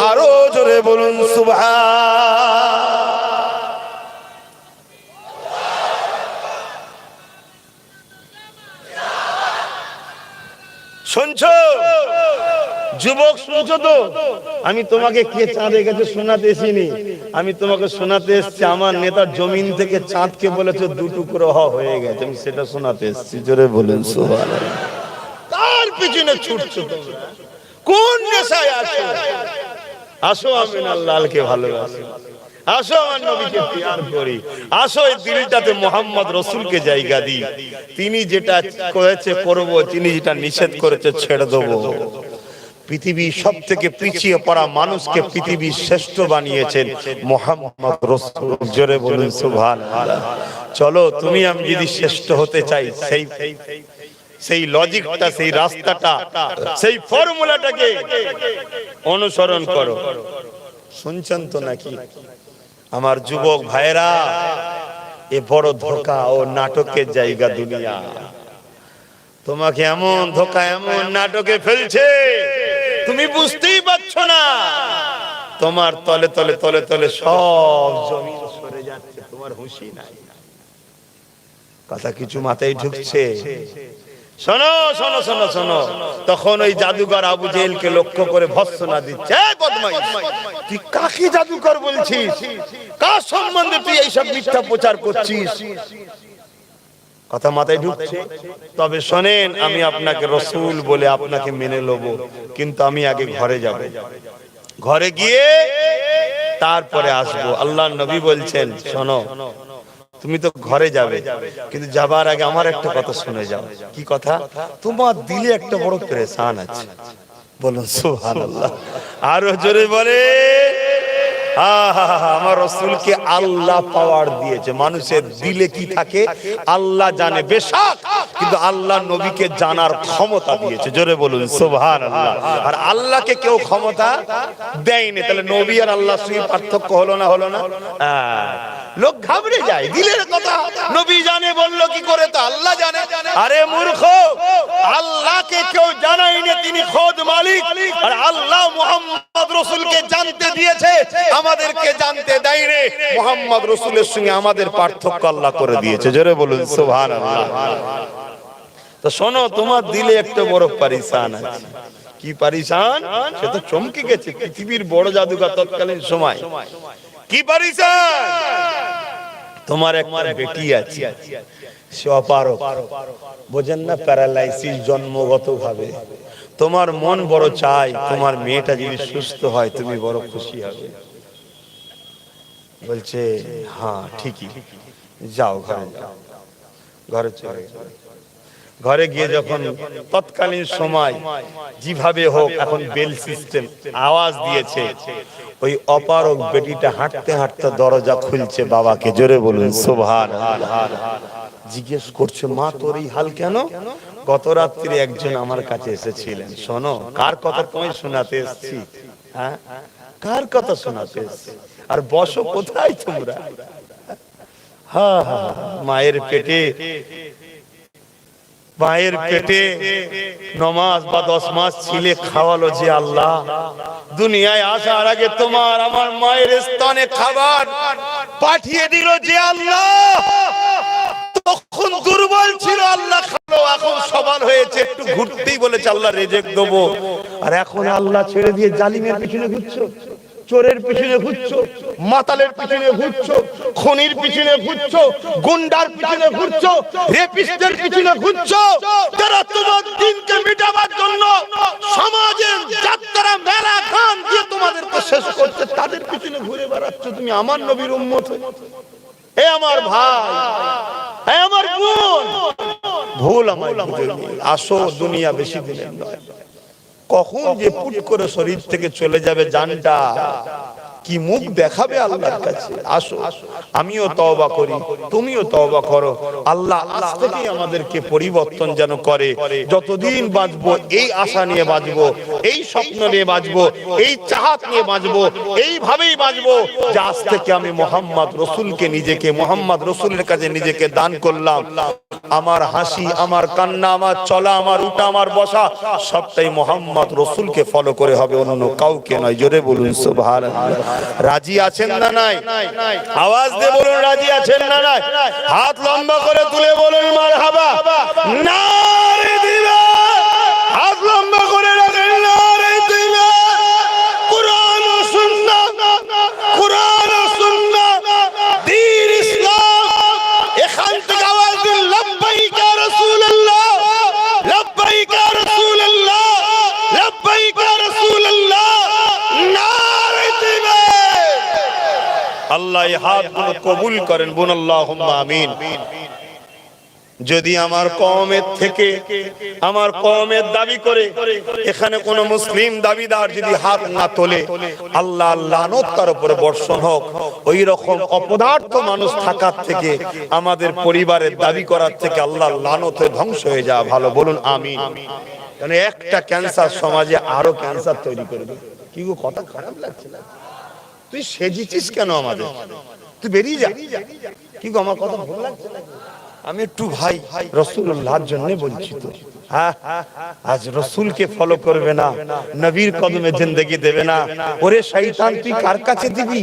আরো জোরে বলুন সুবহান। শুনছো যুবক, শুনছো তো? আমি তোমাকে কে চাঁদে গেছে শোনাতে এসিনি, আমি তোমাকে শোনাতে এসছি আমার নেতার জমিন থেকে চাঁদকে বলেছে 2 টুকরো হয়ে গেছে, আমি সেটা শোনাতে এসছি। জোরে বলেন সুবহানাল্লাহ। তার পিছনে ছুটছো তোমরা, কোন নেশায় আছো? আসো আমি আল্লাহকে ভালোবাসি, আসো আমার নবীকে প্যার করি, আসো এই দিলটাতে মুহাম্মদ রাসূলকে জায়গা দিই। তিনি যেটা করেছে করব, তিনি যেটা নিষেধ করেছে ছেড়ে দেব। পৃথিবীর সবথেকে পিছিয়ে পড়া মানুষকে পৃথিবীর শ্রেষ্ঠ বানিয়েছেন মুহাম্মদ রাসূল। জোরে বলুন সুবহানাল্লাহ। চলো তুমি আমি যদি শ্রেষ্ঠ হতে চাই, সেই লজিকটা, সেই রাস্তাটা, সেই ফর্মুলাটাকে অনুসরণ করো। শুনছেন তো নাকি আমার যুবক ভাইরা? এ বড় ধোঁকা ও নাটকের জায়গা দুনিয়া। তোমাকে এমন ধোঁকা, এমন নাটকে ফেলছে তুমি বুঝতেই পারছো না। তোমার তলে তলে তলে তলে সব জমিন সরে যাচ্ছে, তোমার হুঁশই নাই। কথা কিছু মাথায় ঢুকছে? শোনো শোনো শোনো শোনো। তখন ওই জাদুকর আবু জেহেলকে লক্ষ্য করে ভর্ৎসনা দিচ্ছে, এই বদমাইশ, তুই কাকে জাদুকর বলছিস? কার সম্বন্ধে তুই এইসব মিথ্যা প্রচার করছিস? কথা মাথায় ঢুকছে? তবে শোনেন, আমি আপনাকে রাসূল বলে আপনাকে মেনে নেব, কিন্তু আমি আগে ঘরে যাব। ঘরে গিয়ে তারপরে আসবো। আল্লাহ নবী বলছেন, শোনো তুমি তো ঘরে যাবে, কিন্তু যাবার আগে আমার একটা কথা শুনে যাও। কি কথা? তোমার দিলে একটা বড় পেরেশান আছে। বলুন সুবহানাল্লাহ। আরো জোরে বলে, আমার রাসূলকে আল্লাহ পাওয়ার দিয়েছে। মানুষের দিলে কি থাকে আল্লাহ জানে বেশক, কিন্তু আল্লাহ নবীকে জানার ক্ষমতা দিয়েছে। জোরে বলুন সুবহানাল্লাহ। আর আল্লাহকে কেউ ক্ষমতা দেয়নি। তাহলে নবী আর আল্লাহর সঙ্গে পার্থক্য হলো না? হলো না? লোক ঘাবড়ে যায়, দিলের কথা নবী জানে বললো কি করে, তো আল্লাহ জানে। আরে মূর্খ, আল্লাহকে কেউ জানায়নি, তিনি খোদ মালিক। আর আল্লাহ মুহাম্মদ রাসূলকে জানতে দিয়েছে, আমাদেরকে জানতে দেয়নি। মুহাম্মদ রাসূলের সঙ্গে আমাদের পার্থক্য আল্লাহ করে দিয়েছে। জোরে বলুন সুবহানাল্লাহ। তো শোনো, তোমার দিলে একটা বড় পরেশান আছে। কি পরেশান? সে তো চমকে গেছে, পৃথিবীর বড় জাদুকর তৎকালীন সময়। কি পরেশান? তোমার একটা বেটি আছে, সে অপারক, বোঝেন না, প্যারালাইসিস জন্মগত ভাবে। তোমার মন বড় চাই তোমার মেয়েটা যদি সুস্থ হয় তুমি বড় খুশি হবে। বলছে হ্যাঁ ঠিকই, যাও ঘরে যাও। ঘরে চলে যাও। ঘরে গিয়ে যখন তৎকালীন সময় যেভাবে হোক, এখন বেল সিস্টেম আওয়াজ দিয়েছে, ওই অপারক বেটিটা হাঁটতে হাঁটতে দরজা খুলছে বাবাকে। জোরে বলুন সুবহানাল্লাহ। জিজ্ঞেস করছে, মা তোর এই হাল কেন? গত রাত্রে একজন আমার কাছে এসেছিলেন। শোনো, কার কথা তোমায় শোনাতে এসেছি? হ্যাঁ, কার কথা শোনাতে এসেছি? আর বসো কোথায় তোমরা? হ্যাঁ হ্যাঁ, মায়ের পেটে, মায়ের পেটে 9 মাস বা 10 মাস ছিলে খাওয়ালো যে আল্লাহ, দুনিয়ায় আসার আগে তোমার আমার মায়ের স্তনে খাবার পাঠিয়ে দিল যে আল্লাহ, তখন দুর্বল ছিল আল্লাহ খালো, এখন সবল হয়েছে, একটু ঘুরতেই বলেছে আল্লাহ রেজেক দেবো। আর এখন আল্লাহ ছেড়ে দিয়ে জালিমের পিছনে ঘুরছো, চোরের পিছনে ঘুরছো, মাতালের পিছনে ঘুরছো, খুনির পিছনে ঘুরছো, গুন্ডার পিছনে ঘুরছো, রেপিস্টের পিছনে ঘুরছো, যারা তোমার দিনকে মিটাবার জন্য সমাজের যাত্রা মেলা গান দিয়ে তোমাদেরকে শেষ করতে, তাদের পিছনে ঘুরে বেড়াচ্ছো। তুমি আমার নবীর উম্মত হয়ে, এ আমার ভাই, এ আমার বোন, ভুল আমায় বুঝে নিও। আসো, দুনিয়া বেশি দিনের নয়, কখন যে পুট করে শরীর থেকে চলে যাবে জানটা, কি মুখ দেখাবে আল্লাহর কাছে। আসো, আমিও তওবা করি, তুমিও তওবা করো। আল্লাহ আজ থেকেই আমাদেরকে পরিবর্তন যেন করে। যতদিন বাঁচবো এই আশা নিয়ে বাঁচবো, এই স্বপ্ন নিয়ে বাঁচবো, এই চাহাত নিয়ে বাঁচবো, এইভাবেই বাঁচবো যে আজ থেকে আমি মুহাম্মদ রাসূলকে, নিজেকে মুহাম্মদ রাসূলের কাছে নিজেকে দান করলাম। আমার হাসি, আমার কান্না, আমার চলা, আমার উঠা, আমার বসা সবটাই মুহাম্মদ রাসূলকে ফলো করে হবে, অন্য কাউকে নয়। জোরে বলুন সুবহানাল্লাহ। রাজি আছেন না নাই? আওয়াজ দিয়ে বলুন রাজি আছেন না নাই? হাত লম্বা করে তুলে বলুন মারহাবা। নারে দিবা, হাত লম্বা করে রাখেন, নারে দিবা। কুরআন ও সুন্নাহ, কুরআন ও সুন্নাহ, দ্বীন ইসলাম। এখান থেকে আওয়াজ দিন, লব্বাইক ইয়া রাসূলুল্লাহ, লব্বাইক ইয়া রাসূলুল্লাহ, লব্বাইক ইয়া রাসূলুল্লাহ। নারে দিবা। আল্লাহ এই হাতগুলো কবুল করেন, বলুন আল্লাহুম্মা আমিন। যদি আমার কওমের থেকে, আমার কওমের দাবি করে এখানে কোন মুসলিম দাবিদার যদি হাত না তোলে, আল্লাহ লানত তার উপরে বর্ষণ হোক। ওই রকম অপদার্থ মানুষ থাকার থেকে, আমাদের পরিবারের দাবি করার থেকে আল্লাহ লানত হয়ে ধ্বংস হয়ে যাওয়া ভালো, বলুন আমিন। কারণ একটা ক্যান্সার সমাজে আরো ক্যান্সার তৈরি করবে। কি গো, কথা খারাপ লাগছে না? তুই সেজিছিস কেন আমাদের? তুই বেরিয়ে যা। কি গো, আমার কথা ভালো লাগছে না? আমি একটু ভাই রাসূলুল্লাহর জন্য বলছি তো। হ্যাঁ, আজ রাসূলকে ফলো করবে না, নবীর কদমে জিন্দেগি দেবে না, ওরে শয়তান তুই কার কাছে দিবি?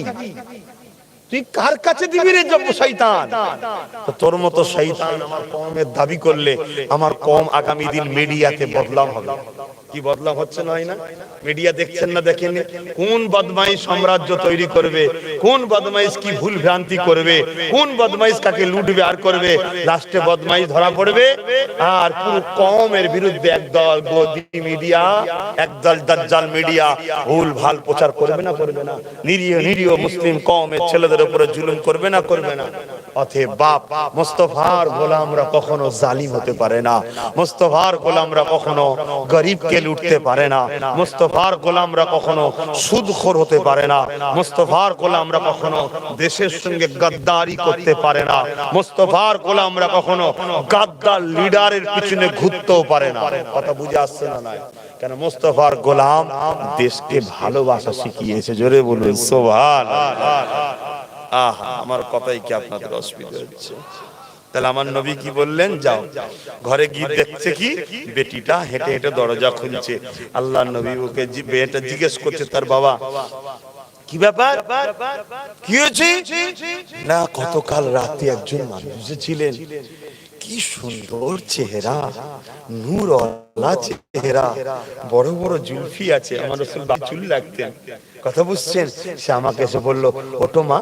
তুই কার কাছে দিবি রে জব শয়তান? তো তোর মতো শয়তান আমার কওমের দাবি করলে আমার কওম আগামী দিন মিডিয়াতে বদলাম হবে। কি বদলাম হচ্ছে না হয় না? মিডিয়া দেখছেন না দেখেন কোন বদমাইশ সাম্রাজ্য তৈরি করবে, কোন বদমাইশ কি ভুল ভ্রান্তি করবে, কোন বদমাইশ কাকে লুটবে আর করবে, লাস্টে বদমাইশ ধরা পড়বে আর পুরো কওমের বিরুদ্ধে একদল গদি মিডিয়া, একদল দাজ্জাল মিডিয়া ভুল ভাল প্রচার করবে না করবে না? নিরীহ নিরীহ মুসলিম কওমের ছেলেদের উপরে জুলুম করবে না করবে না? অতএব বাপ, মুস্তাফার গোলামরা কখনো জালিম হতে পারে না, মুস্তাফার গোলামরা কখনো গরিবকে লুটতে পারে না, মুস্তাফার গোলামরা কখনো সুদখোর হতে পারে না, মুস্তাফার গোলামরা কখনো দেশের সঙ্গে গাদ্দারি করতে পারে না, মুস্তাফার গোলামরা কখনো গাদ্দার লিডারের পিছনে ঘুরতেও পারে না। কথা বুঝে আসছে না? না, কেন? মুস্তাফার গোলাম দেশকে ভালোবাসা শিখিয়েছে। জোরে বলুন সুবহানাল্লাহ। আহা, আমার কথাই কি আপনাদের অসুবিধা হচ্ছে? তাহলে আমার নবী কি বললেন? যাও। ঘরে গিয়ে দেখছে কি বেটিটা হেঁটে হেঁটে দরজা খুলছে। আল্লাহ নবী ওকে বেটা জিজ্ঞেস করছে তার বাবা, কি ব্যাপার, কি হয়েছে? না, গতকাল রাতে একজন মানুষ ছিলেন, কি সুন্দর চেহারা, নূরওয়ালা চেহারা, বড় বড় জুলফি আছে, আমার রাসূল চুল রাখতেন। কথা বুঝছেন? সে আমাকে এসে বলল, ওঠো মা।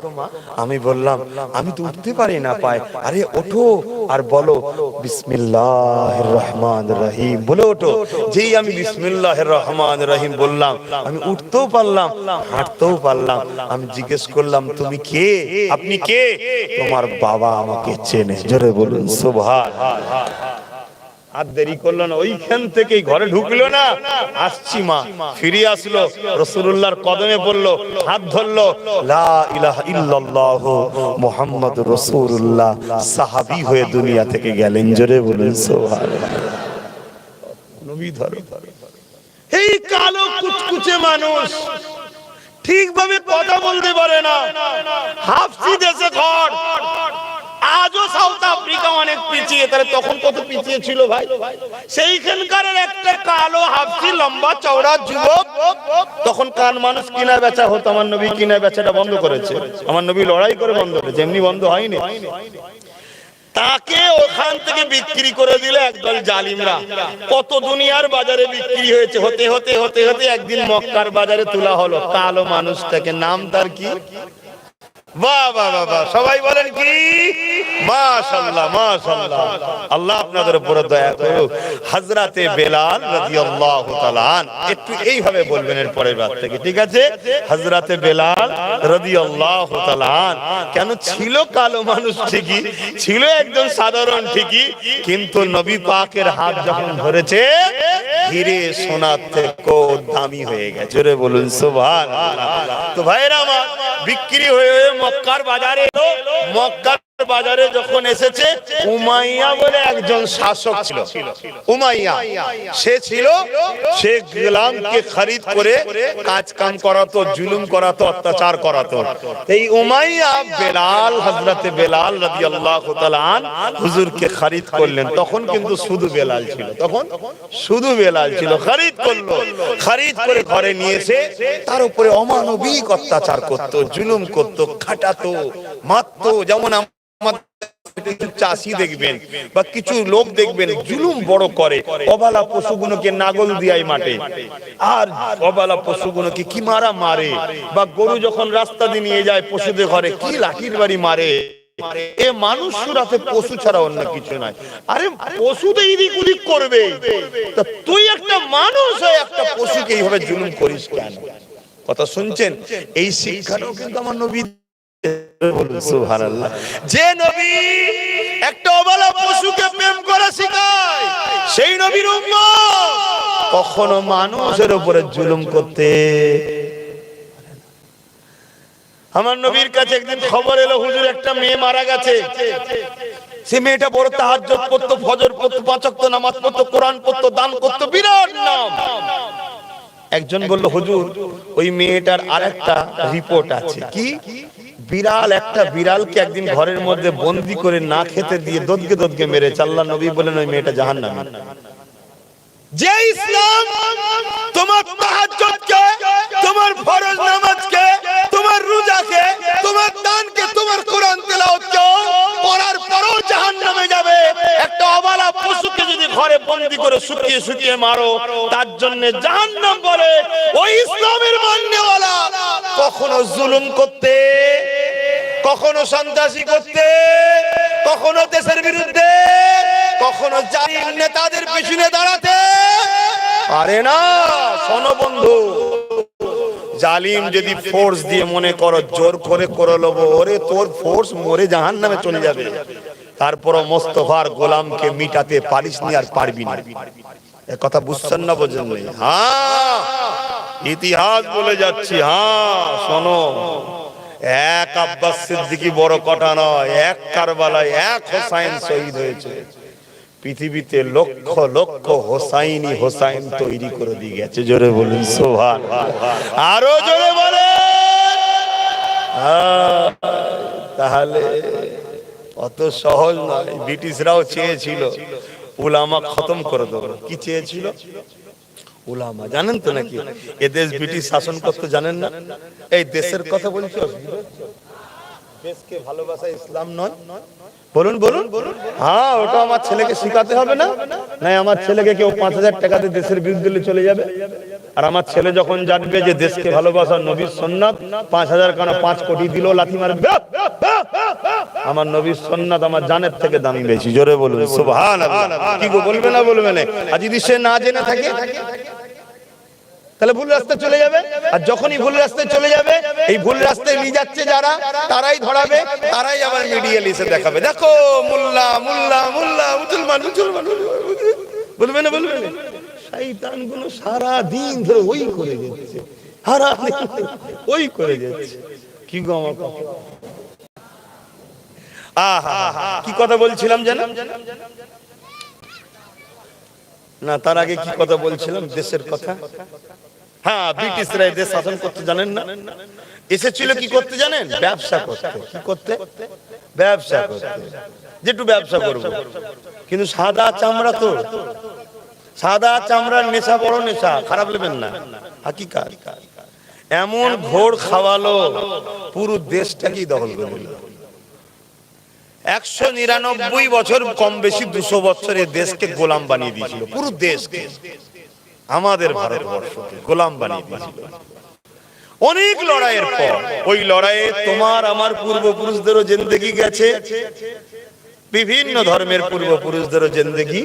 আমি বললাম, আমি তো উঠতে পারি না পায়। আরে ওঠো আর বলো বিসমিল্লাহির রহমানির রহিম বলে ওঠো। যেই আমি বিসমিল্লাহির রহমানির রহিম বললাম, আমি উঠতেও পারলাম, হাঁটতেও পারলাম। আমি জিজ্ঞেস করলাম, তুমি কে? আপনি কে? তোমার বাবা আমাকে চেনে। জোরে বলুন সুবহানাল্লাহ। আর দেরি করলো না, ওইখান থেকেই ঘরে ঢুকলো না, আসছি মা। ফিরে আসলো, রাসূলুল্লাহর কদমে পড়লো, হাত ধরলো, লা ইলাহা ইল্লাল্লাহ মুহাম্মাদুর রাসূলুল্লাহ, সাহাবী হয়ে দুনিয়া থেকে গেলেন। জোরে বলুন সুবহানাল্লাহ। নবী ধরো। এই কালো কুচকুচে মানুষ ঠিকভাবে কথা বলতে পারে না, হাফসি দেশে ঘর। আজও সাউথ আফ্রিকা অনেক পিছিয়ে, তাহলে তখন কত পিছিয়ে ছিল ভাই? সেইখানকার একটা কালো হাফসি লম্বা চওড়া যুবক, তখন কান মানুষ কিনা বেচা হতো। আমার নবী কিনা বেচাটা বন্ধ করেছে, আমার নবী লড়াই করে বন্ধ করেছে, এমনি বন্ধ হয়নি। তাকে ওখান থেকে বিক্রি করে দিলে একদল জালিমরা। কত দুনিয়ার বাজারে বিক্রি হয়েছে, হতে হতে হতে হতে একদিন মক্কার বাজারে তোলা হলো কালো মানুষটাকে। নাম তার কি? বাহ বাহ বাহ, সবাই বলেন কি? মাশাআল্লাহ মাশাআল্লাহ। আল্লাহ আপনাদের উপরে দয়া করুক। হযরতে বেলাল রাদিয়াল্লাহু তাআলা একটু এইভাবে বলবেন এর পরের বার থেকে, ঠিক আছে? হযরতে বেলাল রাদিয়াল্লাহু তাআলা কেন ছিল কালো মানুষ ঠিকই, ছিল একজন সাধারণ ঠিকই, কিন্তু নবী পাকের হাত যখন ধরেছে হিরে সোনার থেকেও দামি হয়ে গেছে। জোরে বলুন সুবহানাল্লাহ। তো ভাইরা আমার, বিক্রি হয়ে মক্কার বাজারে এলো। মক্কার বাজারে যখন এসেছে, উমাইয়া বলে একজন শাসক ছিল। উমাইয়া সে ছিল, সে গোলামকে খরিদ করে কাজ কাম করাতো, জুলুম করাতো, অত্যাচার করাতো। এই উমাইয়া বেলাল, হযরতে বেলাল রাদিয়াল্লাহু তাআলা হুজুরকে খরিদ করলেন। তখন কিন্তু শুধু বেলাল ছিল, তখন শুধু বেলাল ছিল। খরিদ করলো, খরিদ করে ঘরে নিয়ে এসে তার উপরে অমানবিক অত্যাচার করতো, জুলুম করতো, খাটাতো, মারতো। যেমন চাষি দেখবেন বা কিছু লোক দেখবেন জুলুম বড় করে, অবালা পশুগুলোকে নাগল দিয়াই মাঠে, আর অবালা পশুগুলোকে কি মারা মারে। বা গরু যখন রাস্তা দিয়ে নিয়ে যায় পশুদের ঘরে, কি লাঠির বাড়ি মারে। এ মানুষ সুরাতে পশু ছাড়া অন্য কিছু নাই। আরে পশু তো এদিক ওদিক করবে, তা তুই একটা মানুষ হয়ে একটা পশুকে এইভাবে জুলুম করিস কেন? কথা শুনছেন? এই শিক্ষাটাও কিন্তু আমার নবী। সুবহানাল্লাহ। যে নবী একটা অবলা পশুকে প্রেম করা শেখায়, সেই নবীর উম্মত কখনো মানুষের উপরে জুলুম করতে। আমার নবীর কাছে একদিন খবর এলো, হুজুর একটা মেয়ে মারা গেছে। সে মেয়েটা বড় তাহাজ্জুদ পড়তো, ফজর পড়তো, পাঁচ ওয়াক্ত নামাজ পড়তো, কোরআন পড়তো, দান করতো, বিরাট নাম। একজন বলল, হুজুর ওই মেয়েটার আরেকটা রিপোর্ট আছে। কি? বিড়াল, একটা বিড়ালকে একদিন ঘরের মধ্যে বন্দি করে না খেতে দিয়ে দদকে দদকে মেরেছে। আল্লাহ নবী বলেন ওই মেয়েটা জাহান্নামী। যে ইসলাম তোমার তাহাজ্জুদকে, তোমার ফরজ নামাজকে, তোমার রোজাকে, তোমার দানকে শুকিয়ে শুকিয়ে মারো, তার জন্য জাহান্নাম বলে। ওই ইসলামের মান্যওয়ালা কখনো জুলুম করতে, কখনো সন্ত্রাসী করতে, কখনো দেশের বিরুদ্ধে, কখনো জালিম নেতাদের পিছনে দাঁড়াতে পারে না। শোনো বন্ধু, জালিম যদি ফোর্স দিয়ে মনে করো জোর করে লবো, ওরে তোর ফোর্স মরে জাহান্নামে চলে যাবে। তারপরও মোস্তফার গোলামকে মিটাতে পারিস নি, আর পারবি না। এ কথা বুঝছেন না, বোঝেন নাই? হ্যাঁ, ইতিহাস বলে যাচ্ছি। হ্যাঁ শোনো, এক আব্বাস সিদ্দিকী বড় কথা নয়, এক কারবালায় এক হোসাইন শহীদ হয়েছে। পৃথিবীতে লক্ষ লক্ষ হোসাইনি হোসাইন তৈরি করে দিয়ে গেছে। জোরে বলুন সুবহানাল্লাহ, আরো জোরে বলেন। তাহলে অত সহজ নয়। ব্রিটিশরাও চেয়েছিল উলামা খতম করে দেবো। কি চেয়েছিল? উলামা। জানেন তো নাকি এ দেশ ব্রিটিশ শাসন করতে জানেন না? এই দেশের কথা বলছি, দেশকে ভালোবাসা ইসলাম নয়? বলুন বলুন। হ্যাঁ, ওটা আমার ছেলেকে শিখাতে হবে না? নাই আমার ছেলেকে কেউ 5,000 টাকাতে দেশের বিরুদ্ধে চলে যাবে, আর আমার ছেলে যখন জানবে যে দেশকে ভালোবাসা নবীর সুন্নাত, 5,000 কেন 5 কোটি দিল লাথি মারবে। আমার নবীর সুন্নাত আমার জানের থেকে দামি বেশি। জোরে বলুন সুবহানাল্লাহ। কি গো, বলবে না বলবে না? আর যদি সে না জেনে থাকে তাহলে ভুল রাস্তায় চলে যাবে। আর যখনই ভুল রাস্তায় চলে যাবে, এই ভুল রাস্তায় নিয়ে যাচ্ছে যারা, তারাই ধরাবে, তারাই আবার মিডিয়া লিসে দেখাবে, দেখো মোল্লা মোল্লা মোল্লা, মুসলমান মুসলমান। বলবে না বলবে না? শয়তান গুলো সারা দিন ধরে ওই করে যাচ্ছে, সারা দিন ওই করে যাচ্ছে। কি গো আমার কথা? কি কথা বলছিলাম জানেন না? তার আগে কি কথা বলছিলাম? দেশের কথা। হ্যাঁ, ব্রিটিশরা দেশ শাসন করতে জানেন না? এসেছিল কি করতে জানেন? ব্যবসা করতে। কি করতে? ব্যবসা করতে। যেটু ব্যবসা করবো, কিন্তু সাদা চামড়া, তো সাদা চামড়ার নেশা বড় নেশা, খারাপ নেবেন না, হাকিকাত। এমন ঘোর খাওয়ালো পুরো দেশটাকেই দখল করে নিল। 199 বছর, কম বেশি 200 বছরের দেশকে গোলাম বানিয়ে দিয়েছিল। পুরো দেশকে, আমাদের ভারতবর্ষকে গোলাম বানিয়ে দিয়েছিল। অনেক লড়াইয়ের পর, ওই লড়াইয়ে তোমার আমার পূর্বপুরুষদেরও জিন্দেগি গেছে, বিভিন্ন ধর্মের পূর্বপুরুষদেরও জিন্দেগি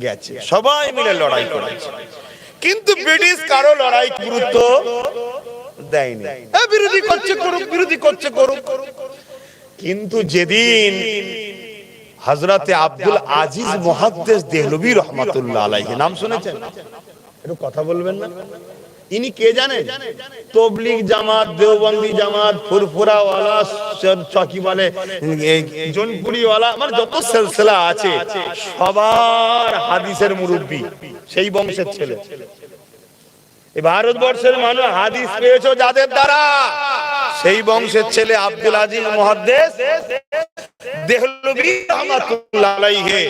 গেছে, সবাই মিলে লড়াই করেছে। কিন্তু ব্রিটিশ কারো লড়াই গুরুত্ব দেয়নি। বিরোধী করছে করুক, বিরোধী করছে করুক। কিন্তু যেদিন হযরতে আব্দুল আজিজ মুহাদ্দিস দেহলভী রহমাতুল্লাহ আলাইহি, নাম শুনেছেন? একটু কথা বলবেন না? ইনি কে জানেন? তবলিগ জামাত, দেওবন্দি জামাত, ফুরফুরা ওয়ালা, চকি বলে জনপুরি ওয়ালা, মানে যত সিলসিলা আছে সবার হাদিসের মুরব্বি, সেই বংশের ছেলে। এই ভারতবর্ষের মানুষ হাদিস পেয়েছো যাদের দ্বারা, সেই বংশের ছেলে আব্দুল আজিজ মুহাদ্দিস দেহলভী রহমাতুল্লাহ আলাইহি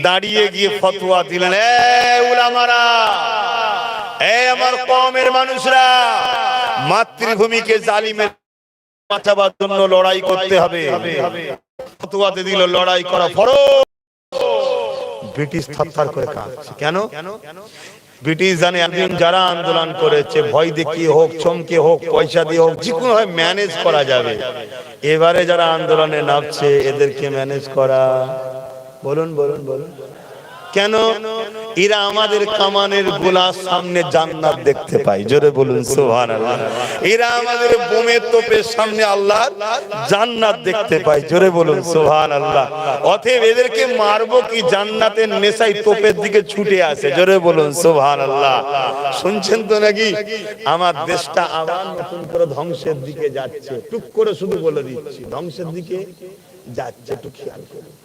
দাঁড়িয়ে গিয়ে ফতোয়া দিলেন, উলামারা, আমার কওমের মানুষরা, মাতৃভূমিকে জালিমের বাঁচাবার জন্য লড়াই করতে হবে। ফতোয়াতে দিল লড়াই করা ফরজ। ব্রিটিশ থরথর করে কাঁপছে। কেন? ব্রিটিশ জানে একদিন যারা আন্দোলন করেছে, ভয় দেখিয়ে হোক, চমকে হোক, পয়সা দিয়ে হোক, যে কোনো হয় ম্যানেজ করা যাবে। এবারে যারা আন্দোলনে নামছে এদেরকে ম্যানেজ করা, বলুন বলুন বলুন, কেন? এরা আমাদের কামানের গোলার সামনে জান্নাত দেখতে পায়। জোরে বলুন সুবহানাল্লাহ। এরা আমাদের বোমের তোপের সামনে আল্লাহর জান্নাত দেখতে পায়। জোরে বলুন সুবহানাল্লাহ। অতএব এদেরকে মারবো কি জান্নাতের নেশায় তোপের দিকে ছুটে আসে। জোরে বলুন সুবহানাল্লাহ। শুনছেন তো নাকি? আমার দেশটা আবার নতুন করে ধ্বংসের দিকে যাচ্ছে। টুক করে শুধু বলে দিচ্ছি, ধ্বংসের দিকে যাচ্ছে, একটু খেয়াল করুন।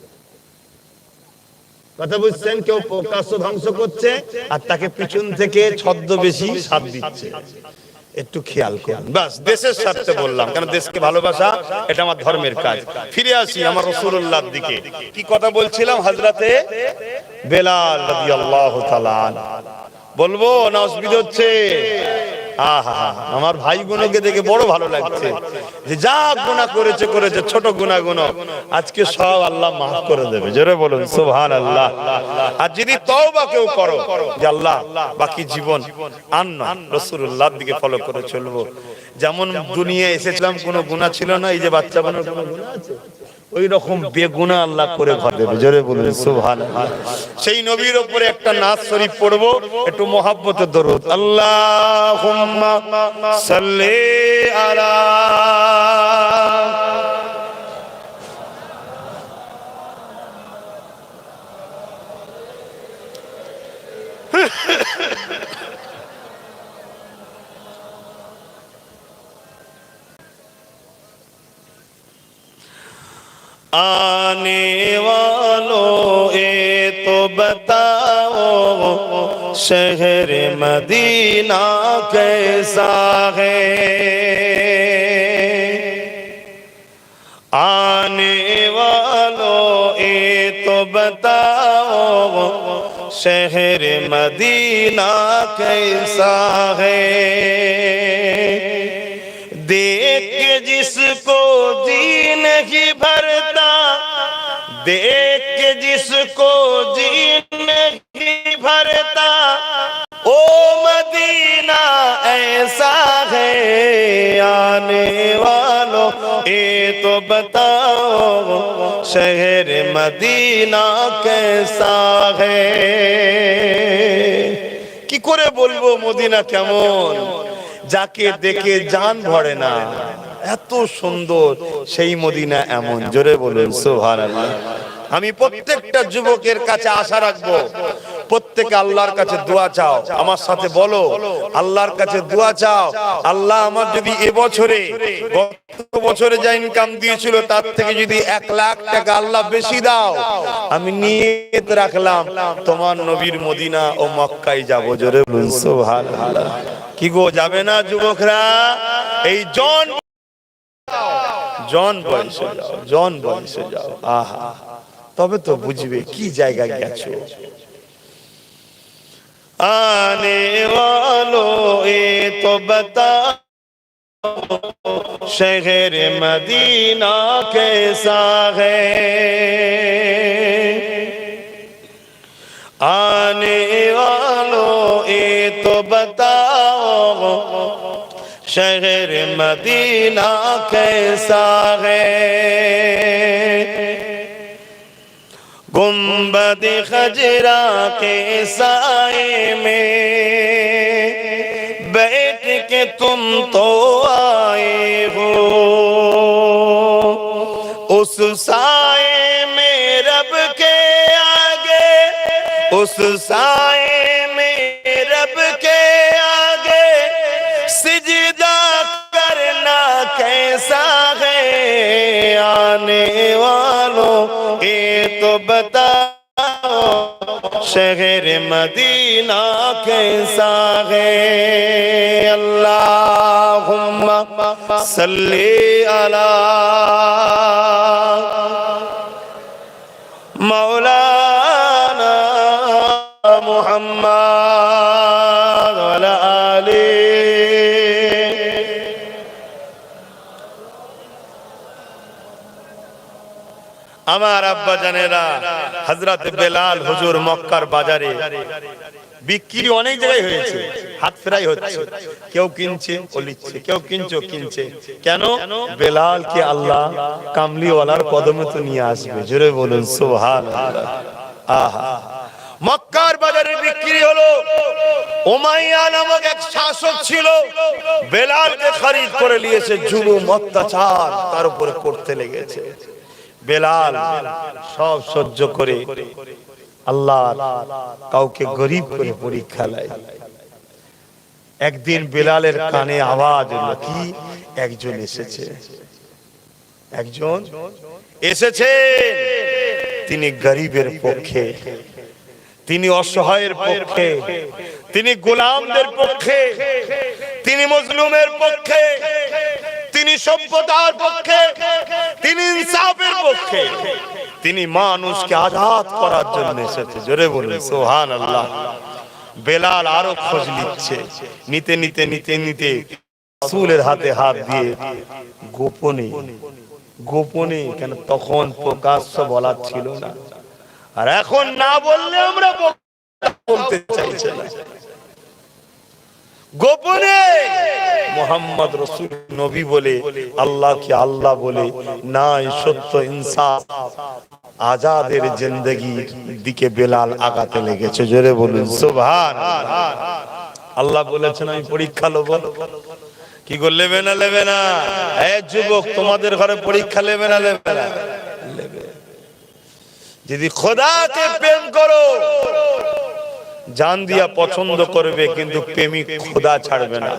কথা বুঝছেন? কেউ প্রকাশ্য ধ্বংস করছে আর তাকে পিছন থেকে ছদ্মবেশী সাথ দিচ্ছে, একটু খেয়াল করুন। বাস, দেশের স্বার্থে বললাম, কারণ দেশকে ভালোবাসা এটা আমার ধর্মের কাজ। ফিরে আসি আমার রাসূলুল্লাহর দিকে। কি কথা বলছিলাম? হযরতে বেলাল রাদিয়াল্লাহু তাআলা। বলবো না অসুবিধা হচ্ছে? আহা, আমার ভাইগুলোকে দেখে বড় ভালো লাগছে যে যা গুনাহ করেছে করেছে, ছোট গুনাহগুলো আজকে সব আল্লাহ মাফ করে দেবে। জোরে বলুন সুবহানাল্লাহ। আর যদি তওবা কেউ করো যে আল্লাহ বাকি জীবন আর না রাসূলুল্লাহর দিকে ফলো করে চলবো, যেমন দুনিয়ায় এসেছিলাম কোনো গুনাহ ছিল না, এই যে বাচ্চা বানানোর কোনো গুনাহ আছে, ওই রকম বেগুনাহ আল্লাহ করে ঘর দেবে। জোরে বলুন সুবহানাল্লাহ। সেই নবীর উপরে একটা নাত শরীফ পড়বো, একটু মহব্বতের দরুদ। আল্লাহুম্মা সাল্লি আলা आने वालों ये तो बताओ शहर मदीना कैसा है। आने वालों ये तो बताओ शहर मदीना कैसा है। देख के जिसको जी नहीं भरता, देख के जिसको जी नहीं भरता, ओ मदीना ऐसा है। आने वालों ये तो बताओ शहर मदीना कैसा है। কি করে বলবো মদিনা কেমন, যাকে দেখে জান ভরে না, এত সুন্দর সেই মদিনা এমন। জোরে বলুন সুবহানাল্লাহ। আমি প্রত্যেকটা যুবকের কাছে আশা রাখবো, প্রত্যেকে আল্লাহর কাছে দোয়া চাও। আমার সাথে বলো, আল্লাহর কাছে দোয়া চাও, আল্লাহ আমার যদি এবছরে গত বছরে যা ইনকাম দিয়েছিল তার থেকে যদি 1 লাখ টাকা আল্লাহ বেশি দাও, আমি নিয়ত রাখলাম তোমার নবীর মদিনা ও মক্কায় যাব। জোরে বলুন সুবহানাল্লাহ। কি গো, যাবে না যুবকরা? এই জন বয়সে যাও, জন বয়সে যাও। আহা, তবে তো বুঝবে কি জায়গা গেছো। आने वालों ये तो बताओ शहर मदीना कैसा है। आने वालों ये तो बताओ शहर मदीना कैसा है। गुंबद खजरा के साए में बैठ के तुम तो आए हो, उस साए में रब के आगे, उस साए में रब के आगे सिजदा करना कैसा है। आने वालों ये तो बताओ शहर मदीना कैसा है। अल्लाहुम्मा सल्ली अला मौलाना मुहम्मद व अला आलिहि। আমার আব্বা জানেরা, হযরত বেলাল হুজুর মক্কার বাজারে বিক্রি অনেক জায়গায় হয়েছে, হাত ফেরাই হচ্ছে, কেউ কিনছে ও লিখছে, কেউ কিনছে ও কিনছে। কেন? বেলালকে আল্লাহ কামলিওয়ালার কদমে তো নিয়ে আসবে। জোরে বলুন সুবহানাল্লাহ। আহা, মক্কার বাজারে বিক্রি হলো। উমাইয়া নামক এক শাসক ছিল, বেলালকে খরিদ করে নিয়েছে, জুলুম অত্যাচার তার উপরে করতে লেগেছে। বেলাল সব সহ্য করে আল্লাহ কাউকে গরিব করে পরীক্ষা নেয়। একদিন বেলালের কানে আওয়াজ হলো, কি? একজন এসেছে, একজন এসেছে। তিনি গরিবের পক্ষে, তিনি অসহায়ের পক্ষে, তিনি গোলামদের পক্ষে, তিনি মজলুমের পক্ষে, তিনি সভ্যতার পক্ষে, তিনি ইনসাফের পক্ষে, তিনি মানুষকে আজাদ করার জন্য এসেছে। জোরে বলুন সুবহানাল্লাহ। বেলাল আরো খোঁজ নিচ্ছে, নিতে নিতে নিতে নিতে রাসূলের হাতে হাত দিয়ে গোপনে গোপনে, কেন তখন প্রকাশ্য বলা ছিল না, আর এখন না বললে আমরা বলতে চাইছে না, গোপনে মোহাম্মদ রাসূল নবী বলে, আল্লাহকে আল্লাহ বলে, নাই সত্য ইনসাফ আজাদের জিন্দেগির দিকে বেলাল আগাতে লেগেছে। জোরে বলুন সুবহানাল্লাহ। আল্লাহ বলেছেন আমি পরীক্ষা নেব। কি করে নেবে না নেবে না? এই যুবক, তোমাদের ঘরে পরীক্ষা নেবে না নেবে না? নেবে। যদি খোদাকে প্রেম করো, জান দিয়া পছন্দ করবে, কিন্তু প্রেমিক খোদা ছাড়বে না।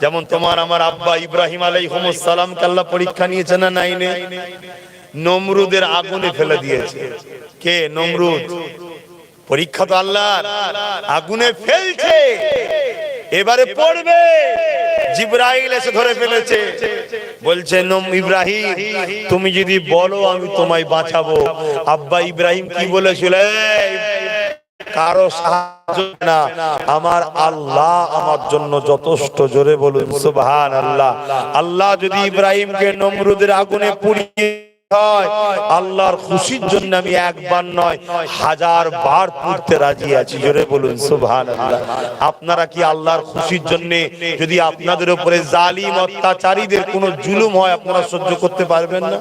যেমন তোমার আমার আব্বা ইব্রাহিম আলাইহিস সালামকে আল্লাহ পরীক্ষা নিয়েছে না নাইনে? নমরুদের আগুনে ফেলে দিয়েছে। কে? নমরুদ। পরীক্ষা তো আল্লাহর, আগুনে ফেলছে, এবারে পড়বে। জিবরাইল এসে ধরে ফেলেছে, বলছে ইব্রাহিম তুমি যদি বলো আমি তোমায় বাঁচাবো। আব্বা ইব্রাহিম কি বলেছিল? কারো সাহায্য না, আমার আল্লাহ আমার জন্য যথেষ্ট। জোরে বলুন সুবহানাল্লাহ। আল্লাহ যদি ইব্রাহিমকে নমরুদের আগুনে পুড়িয়ে আল্লাহর খুশির জন্য আমি একবার নয় 1000 বার পুড়তে রাজি আছি। জোরে বলুন সুবহানাল্লাহ। আপনারা কি আল্লাহর খুশির জন্য যদি আপনাদের উপরে জালিম অত্যাচারীদের কোনো জুলুম হয় আপনারা সহ্য করতে পারবেন না?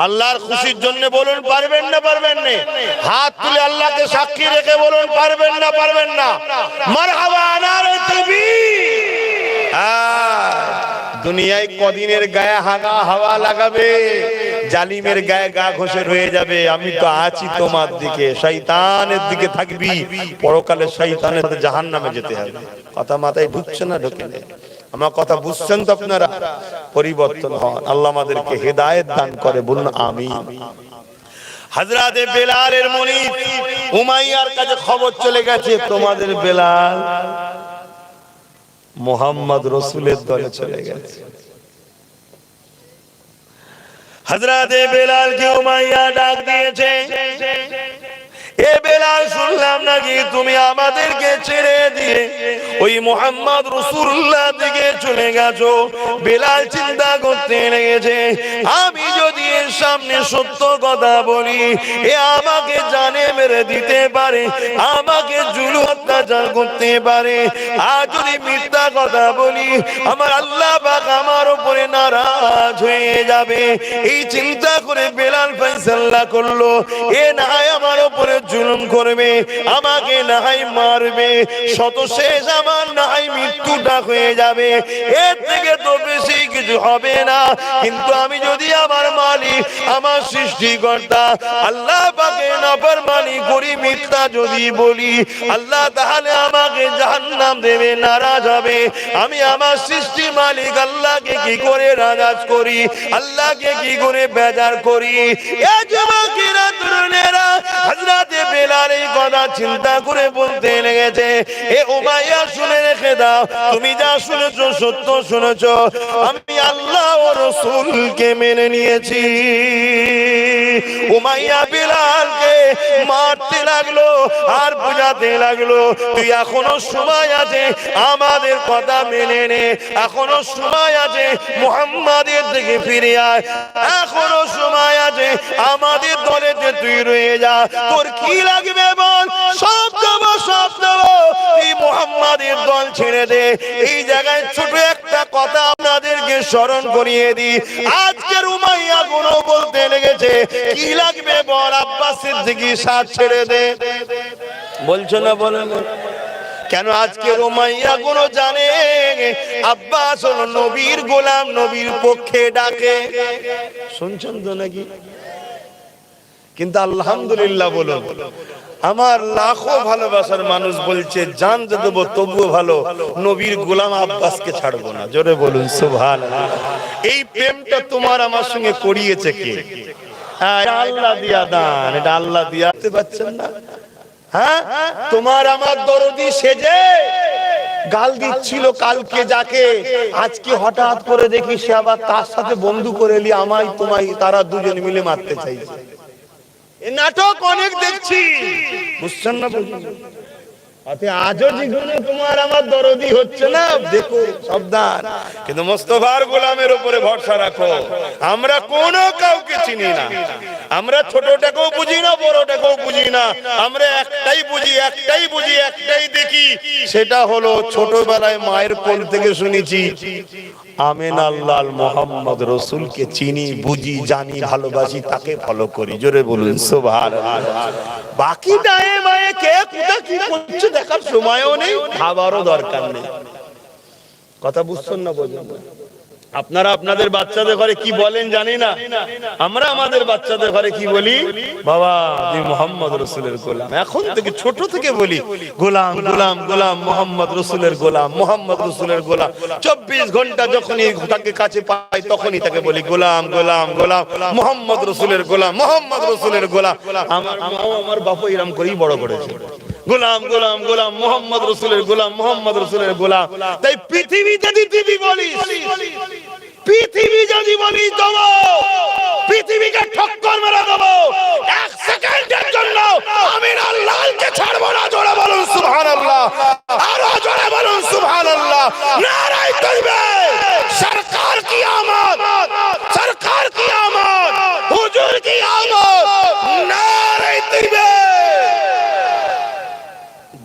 আল্লাহর খুশির জন্য বলুন পারবেন না পারবেন না? হাত তুলে আল্লাহকে সাক্ষী রেখে বলুন পারবেন না পারবেন না? মারহাবা নারে তাকবীর। দুনিয়ায় কদিনের গায়ে হাওয়া লাগাবে, জালিমের গায়ে গা ঘষে রয়ে যাবে। আমি তো আছি তোমার দিকে, শয়তানের দিকে থাকবি, পরকালে শয়তানের সাথে জাহান্নামে যেতে হবে। কথা মাথায় ঢুকছে না? ঢোকে না? আমার কথা বুঝছেন তো আপনারা? পরিবর্তন হন, আল্লাহ আমাদেরকে হেদায়েত দান করে, বলুন আমিন। হযরতে বেলালের মুনিব উমাইয়ার কাছে খবর চলে গেছে, তোমাদের বেলাল মুহাম্মদ রাসূলের দলে চলে গেছে। হযরতে বেলালকে উমাইয়া ডাক দিয়েছে, এ বেলাল শুনলাম নাকি তুমি আমাদেরকে ছেড়ে দিয়ে ওই মুহাম্মদ রাসূলুল্লাহ দিকে চলে গেছো। বেলাল চিন্তা করতে লেগেছে, আমি যদি এর সামনে সত্য কথা বলি এ আমাকে জানে মেরে দিতে পারে, আমাকে জুলুম অত্যাচার করতে পারে। আর যদি মিথ্যা কথা বলি আমার আল্লাহ পাক আমার উপরে নারাজ হয়ে যাবে। এই চিন্তা করে বেলাল ফয়সালা করলো, এ না হয় আমার উপরে জুলুম করবে, আমাকে না হয় মারবে, শত শেষ আমার না হয় মৃত্যুটা হয়ে যাবে, এর থেকে তো বেশি কিছু হবে না। কিন্তু আমি যদি আমার মালিক আমার সৃষ্টিকর্তা আল্লাহ পাকের নাফরমানি করি, মিথ্যা যদি বলি, আল্লাহ তাহলে আমাকে জাহান্নাম দেবে, নারাজ হবে। আমি আমার সৃষ্টি মালিক আল্লাহকে কি করে নারাজ করি, আল্লাহকে কি করে বেজার করি? এ যুবকেরা তরুণেরা, হযরতে বেলাল এই কথা চিন্তা করে বলতে লেগেছে, এ উমাইয়া শুনে রেখে দাও, তুমি যা শুনেছো সত্য শুনেছো, আমি আল্লাহ ও রাসূলকে মেনে নিয়েছি। উমাইয়া বেলালকে মারতে লাগলো আর বুঝাতে লাগলো, তুই এখনো সময় আছে আমাদের কথা মেনে নে, এখনো সময় আছে মুহাম্মাদের দিকে ফিরে আয়, এখনো সময় আছে আমাদের দলেতে তুই রয়ে যা। তোর কি লাগবে বল, সব দেবো সব দেবো, তুই মুহাম্মাদের দল ছেড়ে দে। এই জায়গায় ছোট একটা কথা আপনাদেরকে স্মরণ করিয়ে দিই, আজকের উমাইয়া গুলো বলতে লেগেছে কি লাগবে বল, আব্বাস সিদ্দিকীর সাথ ছেড়ে দে। বলছো না? বলেন কেন? আজকের উমাইয়া গুলো জানে আব্বাস হলো নবীর গোলাম, নবীর পক্ষে ডাকে। শুনছেন তো নাকি? কিন্তু আলহামদুলিল্লাহ বলুন, আমার লাখো ভালোবাসার মানুষ বলছে জান দেবো তবুও ভালো নবীর গোলাম আব্বাসকে ছাড়বো না। জোরে বলুন সুবহানাল্লাহ। এই প্রেমটা তোমার আমার সঙ্গে করিয়েছে কে? আল্লাহ দিয়া দান, এটা আল্লাহ দিয়া দিতে পারছেন না? হ্যাঁ, তোমার আমার দরদি সেজে গাল দিচ্ছিল কালকে যাকে, আজকে হঠাৎ করে দেখি সে আবার তার সাথে বন্ধু করে নি, আমায় তোমায় তারা দুজন মিলে মারতে চাইছে। এই নাটক অনেক দেখছি, বুঝছেন না? আজও জীবনে তোমার আমার দরদি হচ্ছে না, দেখো সাবধান। কিন্তু মোস্তফার গোলামের উপরে ভরসা রাখো। আমরা কোনো কাউকে চিনি না, আমরা ছোটটাকেও বুঝি না, বড়টাকেও বুঝি না, আমরা একটাই বুঝি, একটাই বুঝি, একটাই দেখি, সেটা হলো ছোটবেলায় মায়ের কোল থেকে শুনেছি আমিন আল্লাহ মোহাম্মদ রসুলকে চিনি, বুঝি, জানি, ভালোবাসি, তাকে ফলো করি। জোরে বলুন সুবহানাল্লাহ। বাকি ডায়ে বায়ে কে কোথা কি করছে দেখার সময়ও নেই, খাবারও দরকার নেই। কথা বুঝছেন না? বোঝেন? আপনারা আপনাদের বাচ্চাদের ঘরে কি বলেন জানি না, আমরা আমাদের বাচ্চাদের ঘরে কি বলি? বাবা তুমি মোহাম্মদ রসুলের গোলাম। এখন থেকে ছোট থেকে বলি গোলাম গোলাম গোলাম, মোহাম্মদ রসুলের গোলাম, মোহাম্মদ রসুলের গোলাম। 24 ঘন্টা যখনই তাকে কাছে পাই তখনই তাকে বলি গোলাম গোলাম গোলাম, মোহাম্মদ রসুলের গোলাম, মোহাম্মদ রসুলের গোলাম। আমার মাও আমার বাবা এরকম করেই বড় করেছে, গোলাম গোলাম গোলাম, মোহাম্মদ রসুলের গোলাম, মোহাম্মদ রসুলের গোলাম। তাই পৃথিবী যদি তুই বলিস, পৃথিবী যদি বলিস দেবো, পৃথিবীকে ঠক্কর মেরে দেবো, 1 সেকেন্ডের জন্য আমি আল্লাহকে ছাড়বো না। জোরে বলুন সুবহানাল্লাহ, আরো জোরে বলুন সুবহানাল্লাহ। নারায়ে তাকবীর। সরকার কি আমত, সরকার কি আমত, হুজুর কি আমত। নারায়ে তাকবীর।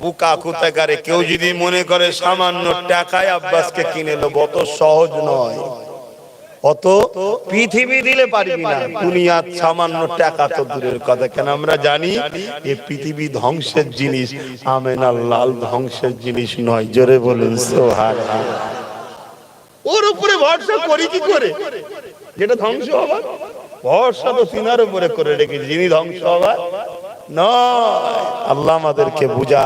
বুকা কুতাকারে কেউ যদি মনে করে সামান্য টাকায় আব্বাসকে কিনে নেব, অত সহজ নয়, অত পৃথিবী দিলে পারবি না। দুনিয়ার সামান্য টাকা তো দূরের কথা, কেন আমরা জানি এই পৃথিবী ধ্বংসের জিনিস, আমিন আল্লাহ ধ্বংসের জিনিস নয়। জোরে বলুন সুবহানাল্লাহ। ওর উপরে ভরসা করি কি করে? যেটা ধ্বংস হবার ভরসা তো সিনার উপরে করে রেখেছি, যিনি ধ্বংস হবার নয়। আল্লাহ আমাদেরকে বুঝা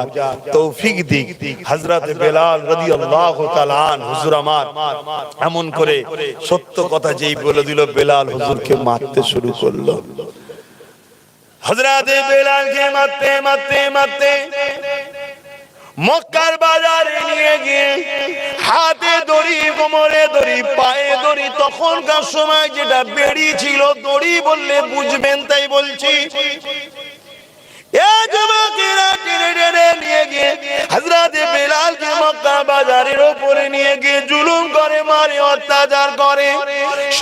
তৌফিক দিক। হযরত বেলাল রাদিয়াল্লাহু তাআলা আনহু হুজুর আমার এমন করে সত্য কথা যেই বলে দিল, বেলাল হুজুরকে মারতে শুরু করলো। হযরত বেলালকে মারতে মারতে মারতে মক্কার বাজারে নিয়ে গিয়ে হাতে দড়ি, কোমরে দড়ি, পায়ে দড়ি। তখনকার সময় যেটা বেড়ি ছিল, দড়ি বললে বুঝবেন তাই বলছি। জুলুম করে, মারে, অত্যাচার করে,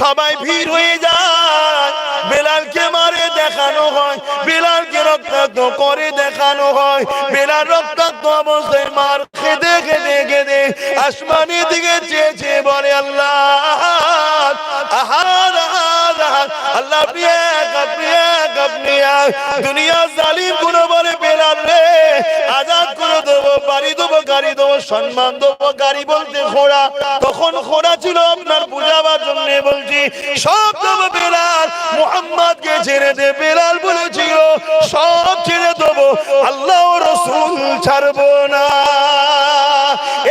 সবাই ভিড় হয়ে যায়। বেলালকে মারে দেখানো হয়, বেলালকে রক্তাক্ত করে দেখানো হয়। বেলাল রক্তাক্ত অবস্থায় মার খেতে খেতে খেতে আসমানের দিকে চেয়ে চেয়ে বলে আল্লাহ আহাদ আহাদ আহাদ, আল্লাহ আপনি এক, আপনি এক, আপনি এক। দুনিয়া জালিম গুলো বলে বেলাল রে আজাদ করে দেবো, বাড়ি দেবো, গাড়ি দেবো, সম্মান দেবো। গাড়ি বলতে ঘোড়া, তখন ঘোড়া ছিল আপনার বুঝাবার জন্য বলছি, সব দেবো বেলাল, মুহাম্মদকে ছেড়ে দে। বেলাল বলেছিল সব ছেড়ে দেবো, আল্লাহ রাসূল ছাড়বো না।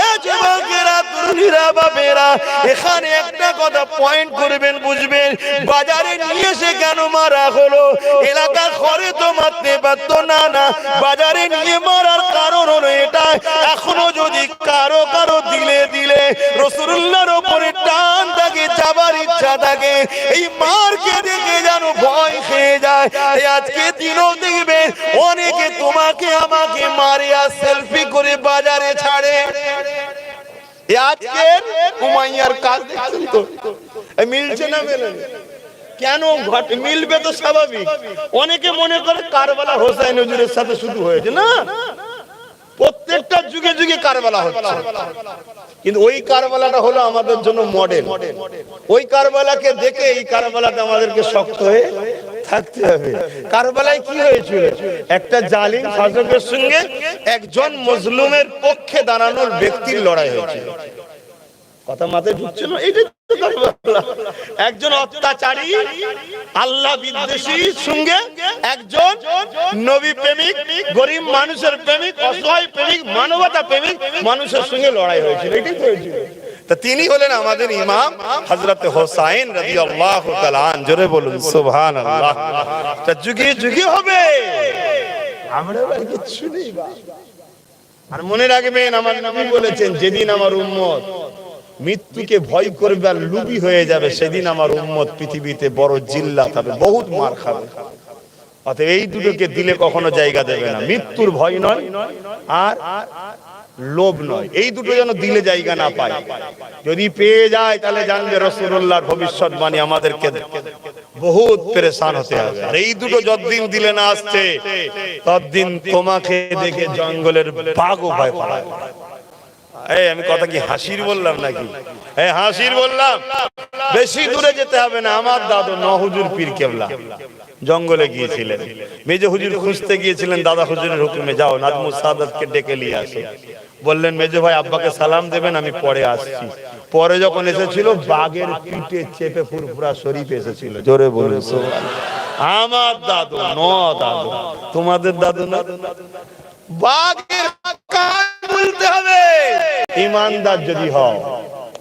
এ যুবকেরা, তরুণীরা, বাপেরা, এখানে একটা কথা পয়েন্ট করবেন, বুঝবেন। বাজারে নিয়ে এসে কেন মারা হলো? এলাকা ঘরে তো মারতে পারতো না, না বাজারে নিয়ে মারার কারণ হলো এটা, এখনো যদি কারো কারো দিলে দিলে রাসূলুল্লাহর উপরে টান থাকে, যাবার ইচ্ছা থাকে, এই মারকে দেখে যেন ভয় খেয়ে যায়। আজকে দিনও দেখবেন অনেকে তোমাকে আমাকে মারে আর সেলফি করে বাজারে ছাড়ে। আজকে উমাইয়ার কাজ দেখছেন তো, মিলছে না? মেলে কেন ঘটে? মিলবে তো স্বাভাবিক। অনেকে মনে করে কারবালা হোসেন হুজুরের সাথে শুরু হয়েছে, না, প্রত্যেকটা যুগে যুগে কারবালা হচ্ছে, কিন্তু ওই কারবালাটা হলো আমাদের জন্য মডেল। ওই কারবালাকে দেখে এই কারবালাটা আমাদেরকে শক্ত হয়ে থাকতে হবে। কারবালায় কি হয়েছিল? একটা জালিম শাসকের সঙ্গে একজন মজলুমের পক্ষে দাঁড়ানোর ব্যক্তির লড়াই হয়েছিল। কথা মাথায় ঢুকছে না? এইটা তো কারবালা। একজন অত্যাচারী, আল্লাহ বিদ্বেষীর সঙ্গে একজন নবী প্রেমিক, গরিব মানুষের প্রেমিক, অসহায় প্রেমিক, মানবতা প্রেমিক মানুষের সঙ্গে লড়াই হয়েছিল। এটাই তো হয়েছিল। তা তিনি হলেন আমাদের ইমাম হযরত হোসাইন রাদিয়াল্লাহু তাআলা আনহু। জোরে বলুন সুবহানাল্লাহ। তা যুগে যুগে হবে, আমরা কিছু নেই। আর মনে রাখবেন, আমার নবী বলেছেন, যেদিন আমার উম্মত মৃত্যুকে ভয় করবে আর লুবি হয়ে যাবে, সেদিন আমার উম্মত পৃথিবীতে বড় জিল্লাত হবে, বহুত মার খাবে। অতএব এই দুটোকে দিলে কখনো জায়গা দেবে না, মৃত্যুর ভয় নয় আর লোভ নয়, এই দুটো যেন দিলে জায়গা না পায়। যদি পেয়ে যায় তাহলে জানবে রাসূলুল্লাহর ভবিষ্যৎবাণী আমাদেরকে বহুত পেরেশান হতে হবে। আর এই দুটো যতদিন দিলে না আসছে ততদিন তোমাকে দেখে জঙ্গলের বাঘও ভয় পায়। এই আমি কথা কি হাসির বললাম নাকি? এই হাসির বললাম? বেশি দূরে যেতে হবে না। আমার দাদু নহুজুর পীর কেবলা জঙ্গলে গিয়েছিলেন, মেজে হুজুর খুঁজতে গিয়েছিলেন, দাদা হুজুরের হুকুমে যাও নাজমুস সাদাতকে ডেকে নিয়ে আসো। বললেন মেজে ভাই আব্বাকে সালাম দেবেন, আমি পরে আসছি। পরে যখন এসেছিল বাঘের পিঠে চেপে ফুরফুরা শরীফ এসেছিল। জোরে বলুন সুবহানাল্লাহ। আমার দাদু ন দাদু, তোমাদের দাদু না। বাঘের কান বলতে হবে ইমানদার যদি হও।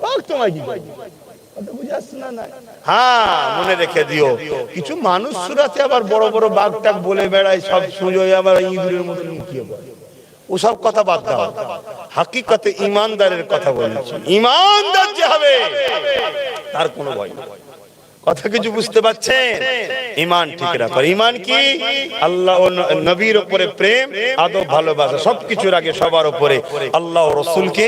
বাঘ তোমায় কি করবে? হ্যাঁ মনে রেখে দিও, কিছু মানুষ সুরাতে আবার বড় বড় বাঘ টাক বলে বেড়ায়, সব সুযোগ আবার ইঁদুরের মতো লুকিয়ে পড়ে। ওসব কথা বাদ দাও, হাকিকতে ইমানদারের কথা বলছি। ইমানদার যে হবে তার কোনো ভয় নেই। কথা কিছু বুঝতে পারছেন? ঈমান ঠিক রাখো। ঈমান কি? আল্লাহ ও নবীর উপরে প্রেম, আদব, ভালোবাসা, সবকিছুর আগে সবার উপরে আল্লাহ ও রাসূলকে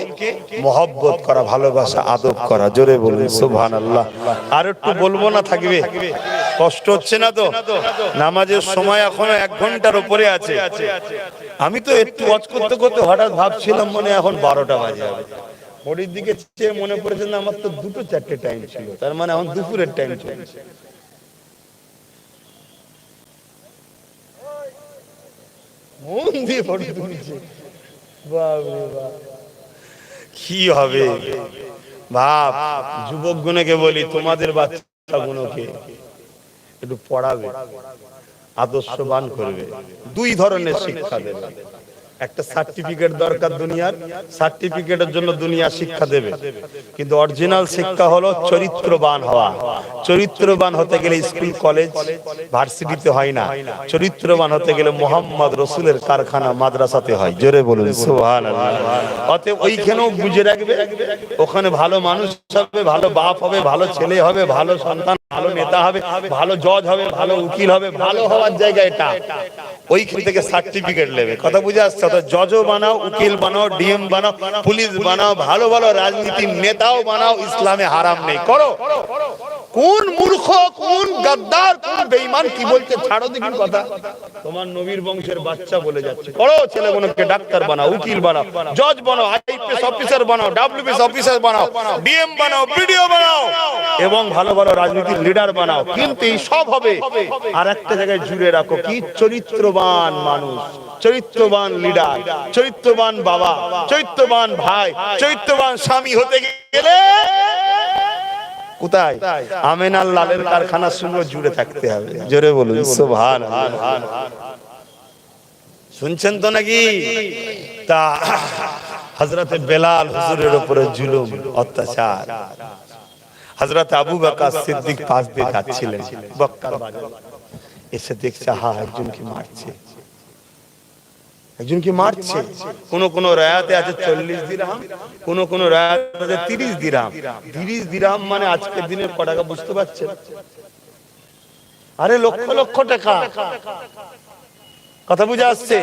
মহব্বত করা, ভালোবাসা, আদব করা। জোরে বলুন সুবহানাল্লাহ। আর একটু বলবো না থাকবে? কষ্ট হচ্ছে না তো? নামাজের সময় এখনো 1 ঘন্টার উপরে আছে। আমি তো একটু ওয়াজ করতে করতে হঠাৎ ভাবছিলাম মনে এখন 12টা বাজে হবে। ঘড়ির দিকে চেয়ে মনে পড়েছে না আমার তো 2-4টে টাইম ছিল, তার মানে এখন দুপুরের টাইম চলছে। মন দিয়ে ফটো তুলছে, বাপরে বাপ কি হবে ভাব। যুবক গুণকে বলি তোমাদের বাচ্চা গুণকে একটু পড়াবে, আদর্শবান করবে, 2 ধরনের শিক্ষা দেবে। একটা সার্টিফিকেট দরকার দুনিয়ার, সার্টিফিকেটের জন্য দুনিয়া শিক্ষা দেবে, কিন্তু অরিজিনাল শিক্ষা হলো চরিত্রবান হওয়া। চরিত্রবান হতে গেলে স্কুল কলেজ ভার্সিটিতে হয় না, চরিত্রবান হতে গেলে মুহাম্মদ রাসূলের কারখানা মাদ্রাসাতে হয়। জোরে বলুন সুবহানাল্লাহ। অতএব ওইখানেও বুঝে রাখবে, ওখানে ভালো মানুষ হবে, ভালো বাপ হবে, ভালো ছেলে হবে, ভালো সন্তান, ভালো নেতা হবে, ভালো জজ হবে, ভালো উকিল হবে। ভালো হওয়ার জায়গা এটা, ওইখান থেকে সার্টিফিকেট নেবে। কথা বুঝে আসছে? জজও বানাও, উকিল বানাও, ডিএম বানাও, পুলিশ বানাও, ভালো ভালো রাজনীতির নেতাও বানাও, ইসলামে হারাম নেই, করো। কোন মূর্খ, কোন গাদ্দার, কোন বেঈমান কি বলতে ছাড়ো দেখি কথা। তোমার নবীর বংশের বাচ্চা বলে যাচ্ছে, করো। ছেলেগুলোকে ডাক্তার বানাও, উকিল বানাও, জজ বানাও, আইপিএস অফিসার বানাও, ডব্লিউবিএস অফিসার বানাও, ডিএম বানাও, বিডিও বানাও, এবং ভালো ভালো রাজনীতির লিডার বানাও। কিন্তু এই সব হবে আর একটা জায়গায় জুড়ে রাখো, কি? চরিত্রবান মানুষ, চরিত্রবান লিডার, চরিত্রবান বাবা, চরিত্রবান ভাই, চরিত্রবান স্বামী হতে গেলে কোথায়? আমেনার লালের কারখানার সঙ্গে জুড়ে থাকতে হবে। জোরে বলুন সুবহানাল্লাহ। শুনছেন তো নাকি? তা হযরতে বেলাল হুজুরের উপরে জুলুম, অত্যাচার। হযরত আবু বকর সিদ্দিক পাশ দিয়ে যাচ্ছিলেন বক্কার বাজার, এসে দেখছে হা একজনকে মারছে, একজনকে মারছে। কোন কোন রায়াতে আছে 40 দিরহাম, কোন কোন রায়াতে আছে 30 দিরহাম। 30 দিরহাম মানে আজকের দিনের কত টাকা বুঝতে পারছেন? আরে লক্ষ লক্ষ টাকা। কথা বুঝে আসছে?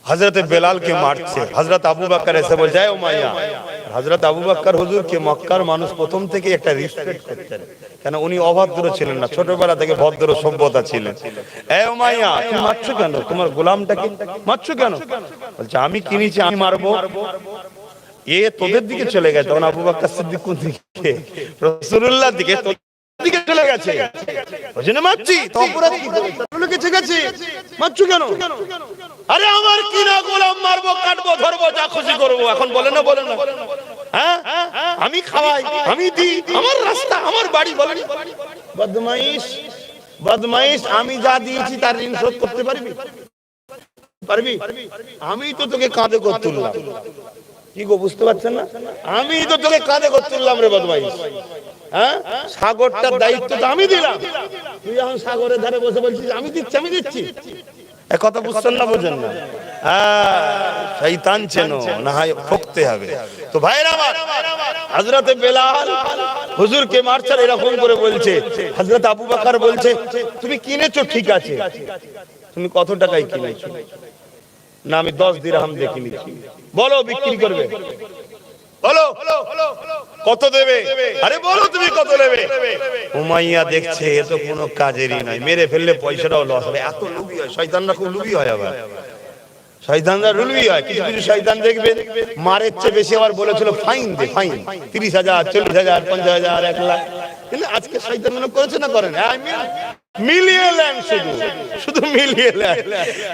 হযরতে বেলালকে মারছে। হযরত আবু বকর এসে বল যায় উমাইয়া। হযরত আবু বকর হুজুরকে মক্কার মানুষ প্রথম থেকে একটা রেসপেক্ট করতেন, কেন উনি অভদ্র ছিলেন না, ছোটবেলা থেকে ভদ্র সভ্যতা ছিলেন। এ উমাইয়া তুমি মারছো কেন? তোমার গোলামটাকে মারছো কেন? বলছে আমি কিনেছি, আমি মারবো। এ তোদের দিকে চলে গেছে। তখন আবু বকর সিদ্দিক কোন দিকে? রাসূলুল্লাহর দিকে, দিকে চলে গেছে। ওজন্য মারছি তো অপরাধ কি? লোকে ঠিক আছে, মারছো কেন? আরে আমার কিনা গোলাম, মারবো, কাটবো, ধরবো, যা খুশি করবো। এখন বলে না, বলে না, হ্যাঁ আমি খাওয়াই, আমি দিই, আমার রাস্তা, আমার বাড়ি। বলেন বদমাইশ, বদমাইশ। আমি যা দিয়েছি তার ঋণ শোধ করতে পারবি? পারবি? আমি তো তোকে কাঁধে করে তুললাম। কি গো বুঝতে পারছেন না? আমি তো তোকে কাঁধে করে তুললাম রে বদমাইশ। হ্যাঁ, সাগরটার দায়িত্ব তো আমি দিলাম, তুই এখন সাগরের ধারে বসে বলছিস আমি দিচ্ছি, আমি দিচ্ছি। এক কথা বুঝছেন না? বোঝেন না? শয়তান চেনো না, হয় ঠকতে হবে। তো ভাইরা আমার, হযরতে বেলাল হুজুরকে মারছে এরকম করে বলছে। হযরত আবু বকর বলছে তুমি কিনেছো ঠিক আছে, তুমি কত টাকায় কিনেছো? না আমি 10 দিরহাম দিয়ে কিনেছি। বলো বিক্রি করবে? বলো কত দেবে? আরে বলো তুমি কত নেবে? উমাইয়া দেখছে এ তো কোনো কাজেরই নয়, মেরে ফেললে পয়সাটাও লস হবে। এত লোভী হয় শয়তানরা, খুব লোভী হয়। আবার শয়তানরা লোভী হয়। কিছু কিছু শয়তান দেখবে মারের চেয়ে বেশি আবার বলেছিল ফাইন দে, ফাইন 30,000 40,000 50,000 1 লাখ। কিন্তু আজকে শয়তান মনে করেছে না করেন মিলিয়ে নেন, শুধু শুধু মিলিয়ে নেন।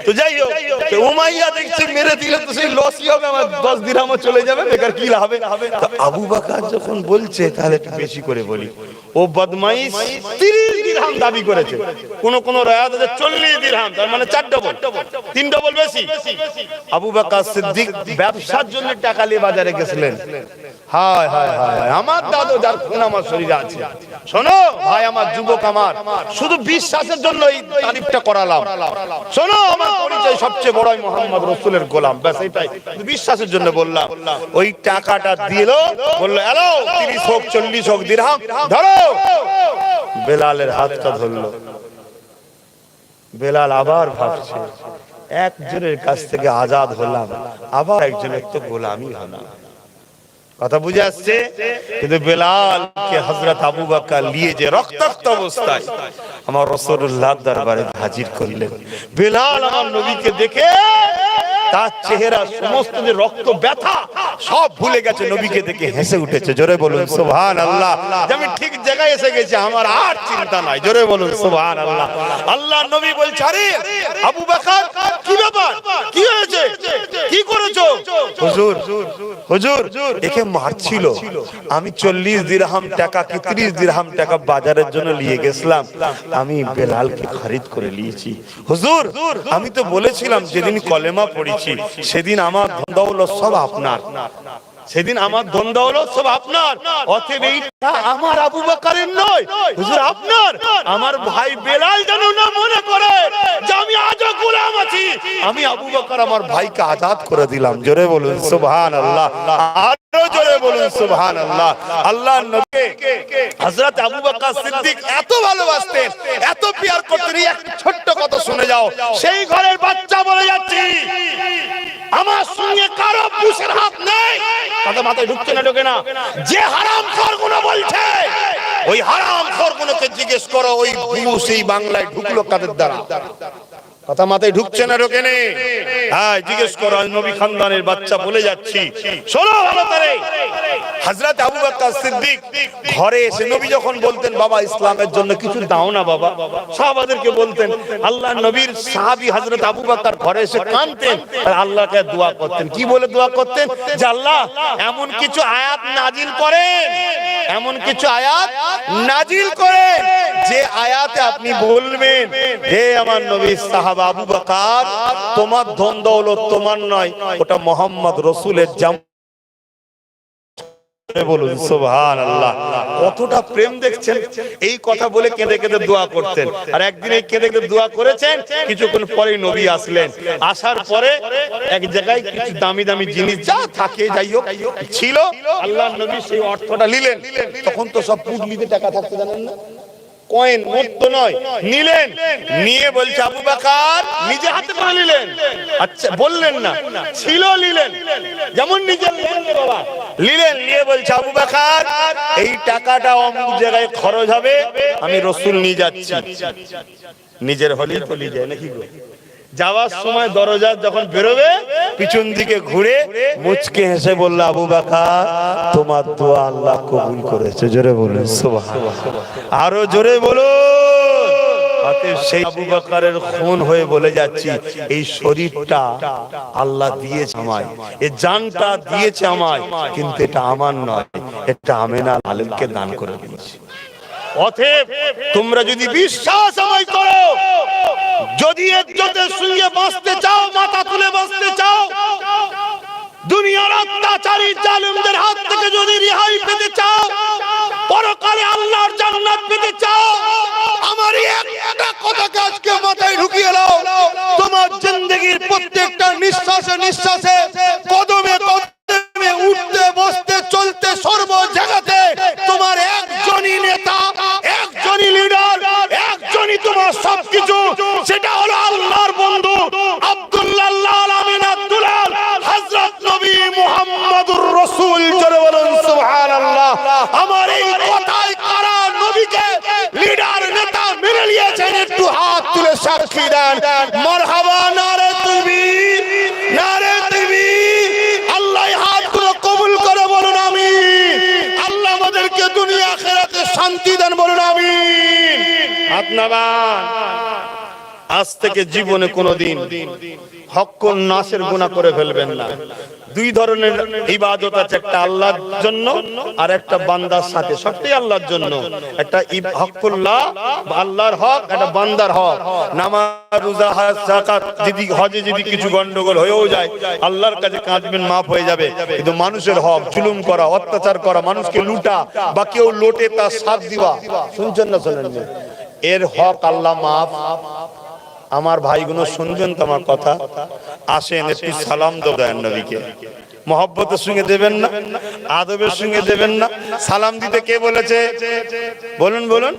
তো যাই হোক, তো উমাইয়া দেখছে মেরে দিলে তো সেই লসই হবে, আমার 10 দিরহামও চলে যাবে, বেকার কি হবে। তো আবু বকর যখন বলছে তাহলে একটু বেশি করে বলি, ও বদমাইশ 30 দিরহাম দাবি করেছে, কোন কোন রায়াত আছে 40 দিরহাম, তার মানে 4 ডবল 3 ডবল বেশি। আবু বকর সিদ্দিক ব্যবসার জন্য টাকা নিয়ে বাজারে গেছিলেন। হায় হায় হায়, আমার দাদু যার খুন আমার শরীরে আছে। শোনো ভাই আমার, যুবক আমার, শুধু বিশ্বাসের জন্য এই তারিফটা করালাম। শোনো আমার পরিচয় সবচেয়ে বড়ই মুহাম্মদ রাসূলের গোলাম, ব্যাস এটাই, বিশ্বাসের জন্য বললাম। ওই টাকাটা দিল, বলল এলো 30 হোক 40 হোক দিরহাম ধরো। বেলালের হাতটা ধরলো। বেলাল আবার ভাবছে একজনের কাছ থেকে আজাদ হলাম, আবার একজনের তো গোলামি হলাম। কথা বুঝে আসছে? কিন্তু বেলালকে হযরত আবু বকর নিয়ে যে রক্তাক্ত অবস্থায় আমার রাসূলুল্লাহর দরবারে হাজির করলেন। বেলাল আমার নবীকে দেখে তার চেহারা সমস্ত যে রক্ত ব্যথা সব ভুলে গেছে, নবীকে দেখে হেসে উঠেছে। জোরে বলুন সুবহানাল্লাহ। যে আমি ঠিক জায়গায় এসে গেছি, আমার আর চিন্তা নাই। জোরে বলুন সুবহানাল্লাহ। আল্লাহর নবী বলছে আরে আবু বকর কি ব্যাপার, কি হয়েছে, কি করেছো? হুজুর হুজুর একে মারছিল, আমি 40 দিরহাম টাকা কি 30 দিরহাম টাকা বাজারের জন্য নিয়ে গেছিলাম, আমি বেলালকে খরিদ করে নিয়েছি। হুজুর আমি তো বলেছিলাম যেদিন কলেমা পড়েছি সেদিন আমার ধন দৌলত সব আপনার, সেদিন আমার ধন দৌলত সব আপনার, অতএব এইটা আমার আবু বকরের নয় হুজুর আপনার। আমার ভাই বেলাল যেন না মনে করে যে আমি আজও গোলাম আছি, আমি আবু বকর আমার ভাইকে আজাদ করে দিলাম। জোরে বলুন সুবহানাল্লাহ, আরো জোরে বলুন সুবহানাল্লাহ। আল্লাহর নবী হযরত আবু বকর সিদ্দিক এত ভালোবাসতেন, এত প্যার করতেন। এক ছোট্ট কথা শুনে যাও, সেই ঘরের বাচ্চা বলে যাচ্ছি আমার সঙ্গে কারো পুষের হাত নেই। কথা মাথায় ঢুকছে না ঢোকে না? যে হারামখোর গুলো বলছে, ওই হারামখোর গুলোকে জিজ্ঞেস করো ওই পুষ এই বাংলায় ঢুকলো কাদের দ্বারা। কথা মাথায় ঢুকছে না ঢোকে না? হ্যাঁ জিজ্ঞেস করো, নবী খানদানের বাচ্চা বলে যাচ্ছি। শোনো ভালো করে, হযরত আবু বকর সিদ্দিক ঘরে এসে নবী যখন বলতেন বাবা ইসলামের জন্য কিছু দাও না বাবা, সাহাবাদেরকে বলতেন। আল্লাহর নবীর সাহাবী হযরত আবু বকর ঘরে এসে কাঁদতেন আর আল্লাহকে দোয়া করতেন। কি বলে দোয়া করতেন? যে আল্লাহ এমন কিছু আয়াত নাজিল করেন, এমন কিছু আয়াত নাজিল করেন যে আয়াতে আপনি বলবেন হে আমার নবীর সাহাবা আবু বকর, তোমার ধন দৌলত তোমার নয়, ওটা মুহাম্মদ রাসূলের জাম। বলুন সুবহানাল্লাহ। কতটা প্রেম দেখছেন। এই কথা বলে কেঁদে কেঁদে দোয়া করতেন। আর একদিন এই কেঁদে কেঁদে দোয়া করেছেন, কিছুক্ষণ পরেই নবী আসলেন। আসার পরে এক জায়গায় কিছু দামি দামি জিনিস যা থাকে যাই হোক ছিল, আল্লাহর নবী সেই অর্থটা নিলেন। তখন তো সব পুঁটলিতে টাকা থাকতে জানেন না, কয়েন নোট তো নয়, নিলেন। নিয়ে বলছে আবু বকর নিজে হাতে করে নিলেন। আচ্ছা বললেন না, ছিল নিলেন, যেমন নিজের বাবা নিলেন। নিয়ে বলছে আবু বকর এই টাকাটা অমুক জায়গায় খরচ হবে, আমি রাসূল নিয়ে যাচ্ছি। নিজের হলেই তো নিয়ে যায় নাকি গো? যাওয়ার সময় দরজা যখন বেরোবে পিছন দিকে ঘুরে মুচকে হেসে বলল আবু বকর তোমার দোয়া আল্লাহ কবুল করেছে। জোরে বলুন সুবহানাল্লাহ, আরো জোরে বলুন। সেই আবু বকরের খুন হয়ে বলে যাচ্ছি এই শরীরটা আল্লাহ দিয়েছে আমায়, এই জানটা দিয়েছে আমায়, কিন্তু এটা আমার নয়, এটা আমেনা আলেমকে দান করে দিয়েছি। অতএব তোমরা যদি বিশ্বাস আমায় করো, যদি ইজ্জতের সঙ্গে বাঁচতে চাও, মাথা তুলে বাঁচতে চাও, দুনিয়ার অত্যাচারী জালিমদের হাত থেকে যদি রেহাই পেতে চাও, পরকালে আল্লাহর জান্নাত পেতে চাও, আমার একটা কথাকে আজকে মাথায় ঢুকিয়ে নাও। তোমার জিন্দেগীর প্রত্যেকটা নিঃশ্বাসে নিঃশ্বাসে, কদমে কদমে, উঠতে বসতে চলতে সর্ব জায়গাতে তোমার এক সাক্ষী দেন। মারহাবা, নারে তাকবীর, নারে তাকবীর। আল্লাহ হাতগুলো কবুল করে বলুন আমিন। আল্লাহ আমাদেরকে দুনিয়া আখিরাতে শান্তি দেন, বলুন আমিন। হাত নামান। আজ থেকে জীবনে কোনোদিন হক নাসের গুনাহ করে ফেলবেন না। দুই ধরনের ইবাদত আছে, একটা আল্লাহর জন্য আর একটা বান্দার সাথে, সবটাই আল্লাহর জন্য। একটা হকুল্লাহ, আল্লাহর হক, একটা বান্দার হক। নামাজ, রোজা, হজ, যাকাত যদি হজে যদি কিছু গন্ডগোল হয়েও যায়, আল্লাহর কাছে কাঁদবেন, মাফ হয়ে যাবে। কিন্তু মানুষের হক জুলুম করা, অত্যাচার করা, মানুষকে লুটা বা কেউ লোটে তার সাথ দিবা, শুনছেন না শোনেন না, এর হক আল্লাহ মাফ। আমার ভাইগুলো শুনবেন তো আমার কথা, আসেন একটু সালাম দেন নবীকে। মহব্বতের সঙ্গে দেবেন না, আদবের সঙ্গে দেবেন না। সালাম দিতে কে বলেছে? বলুন বলুন।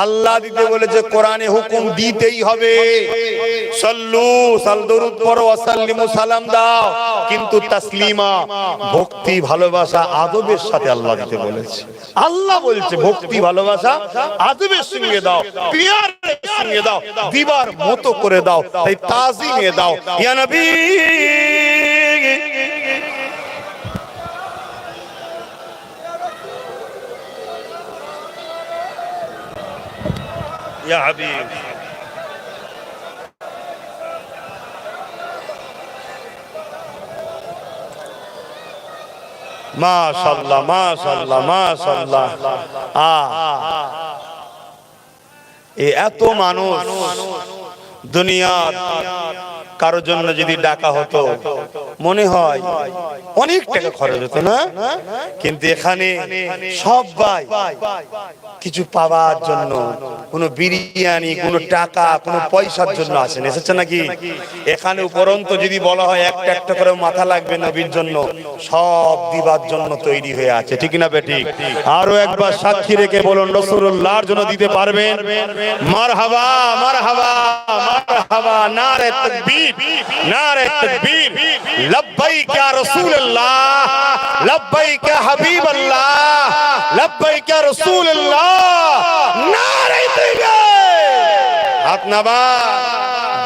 আল্লাহ দিতে বলেছে, কোরআনে হুকুম দিতেই হবে। সাল্লু, সাল দরুদ পড়ো, ওয়াসাল্লিমু, সালাম দাও। কিন্তু তাসলিমা, ভক্তি ভালোবাসা আদবের সাথে আল্লাহ দিতে বলেছে। আল্লাহ বলছে ভক্তি ভালোবাসা আদবের সঙ্গে দাও, পিয়ারের সঙ্গে দাও, দিবার মতো করে দাও, তাই তাজিমে দাও। ইয়া নবী, ইয়া হাবিব। মাশাআল্লাহ, মাশাআল্লাহ, মাশাআল্লাহ। এত মানুষ দুনিয়ার কারোর জন্য যদি ডাকা হতো, মনে হয় অনেক টাকা খরচ হতো না? কিন্তু এখানে সবাই কিছু পাওয়ার জন্য, কোনো বিরিয়ানি, কোনো টাকা, কোনো পয়সার জন্য আসেন, এসেছে নাকি? এখানে উপরন্ত যদি বলা হয় একটা একটা করে মাথা লাগবে নবীর জন্য, সব দিবার জন্য তৈরি হয়ে আছে, ঠিক না বেঠিক? আরো একবার সাক্ষী রেখে বলুন, রাসূলুল্লাহর জন্য দিতে পারবেন? মারহাবা, মারহাবা, মারহাবা, নারে তাকবীর, নারে তাকবীর। লব্বাইক ইয়া রাসূলুল্লাহ, লব্বাইক ইয়া হাবিবাল্লাহ, লব্বাইক ইয়া রাসূলুল্লাহ, নারে তাকবীর। হাত নাবা।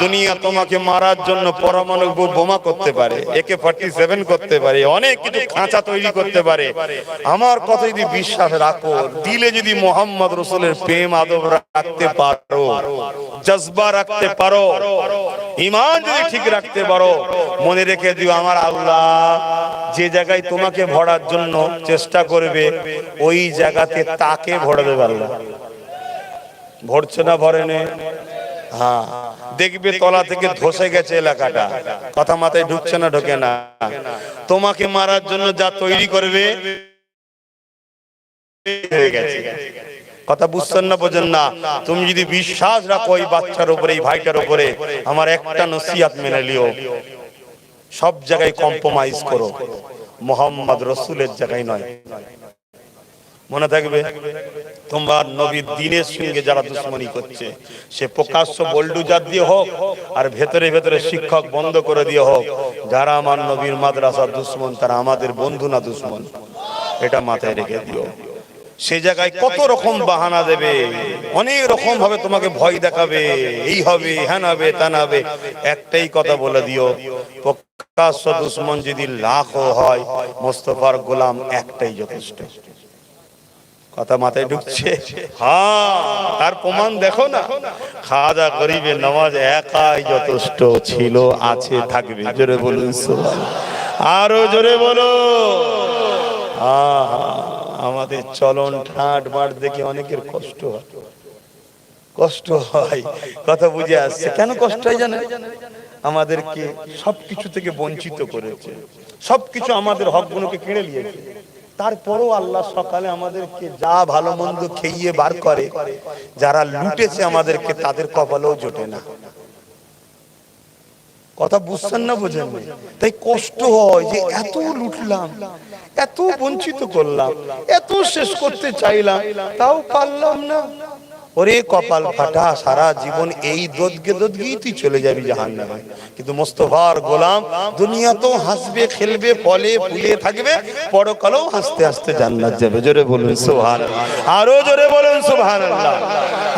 দুনিয়া তোমাকে মারার জন্য পরমাণু বোমা করতে পারে, AK-47 করতে পারে, অনেক কিছু খাঁচা তৈরি করতে পারে। আমার কথা যদি বিশ্বাস রাখো, দিলে যদি মোহাম্মদ রাসূলের প্রেম আদব রাখতে পারো, জজবা রাখতে পারো, ঈমান যদি ঠিক রাখতে পারো, মনে রেখে দিও আমার আল্লাহ যে জায়গায় তোমাকে ভরার জন্য চেষ্টা করবে, ওই জায়গাতে তাকে ভরে দেবে আল্লাহ। ভরছে না, ভরেনে? হ্যাঁ, দেখবে তলা থেকে ধসে গেছে এলাকাটা। কথা মাথায় ঢুকছে না? ঢোকে না? তোমাকে মারার জন্য যা তৈরি করবে হয়ে গেছে। কথা বুঝছেন না, বোঝেন না? তুমি যদি বিশ্বাস রাখো ওই বাচ্চার উপরে, এই ভাইটার উপরে, আমার একটা নসিহত মেনে লিও, সব জায়গায় কম্প্রোমাইজ করো, মোহাম্মদ রাসূলের জায়গায় নয়। মনে থাকবে, তোমার নবীর দ্বীনের সঙ্গে যারা দুশ্মনী করছে, সে প্রকাশ্য বোল্ডুজার দিয়ে হোক আর ভেতরে ভেতরে শিক্ষক বন্ধ করে দিয়ে হোক, যারা আমার নবীর মাদ্রাসার দুশ্মন তারা আমাদের বন্ধু না দুশ্মন, এটা মাথায় রেখে দিও। সে জায়গায় কত রকম বাহানা দেবে, অনেক রকম ভাবে তোমাকে ভয় দেখাবে, এই হবে, হ্যাঁ হবে, তা না হবে। একটাই কথা বলে দিও, প্রকাশ্য দুশ্মন যদি লাখও হয়, মোস্তফার গোলাম একটাই যথেষ্ট। কথা মাথায় ঢুকছে? হ্যাঁ, তার প্রমাণ দেখো না। খাজা গরিবের নামাজ একাই যথেষ্ট ছিল, আছে, থাকবে। জোরে বলুন সুবহানাল্লাহ, আরো জোরে বলো। আমাদের চলন ঠাট বাট দেখে অনেকের কষ্ট হয়, কষ্ট হয়। কথা বুঝে আসছে? কেন কষ্ট হয় জানেন? আমাদেরকে সবকিছু থেকে বঞ্চিত করেছে, সবকিছু আমাদের হকগুলোকে কেড়ে নিয়েছে। তারপরও আল্লাহ সকালে আমাদেরকে যা ভালো মন্দ খেয়ে বার করে, যারা লুটেছে আমাদেরকে তাদের কপালেও জোটে না। কথা বুঝছেন না, বোঝেন? তাই কষ্ট হয় যে এত লুটলাম, এত বঞ্চিত করলাম, এত শেষ করতে চাইলাম, তাও পারলাম না। ওরে কপাল ফাটা, সারা জীবন এই দোদকে দোদগেই তুই চলে যাবি জাহান্নামে। কিন্তু মোস্তফার গোলাম দুনিয়া তো হাসবে, খেলবে, ফলে ফুলে থাকবে, পরকালেও হাসতে হাসতে জান্নাত যাবে। জোরে বলুন সুবহানাল্লাহ, আরো জোরে বলুন সুবহানাল্লাহ।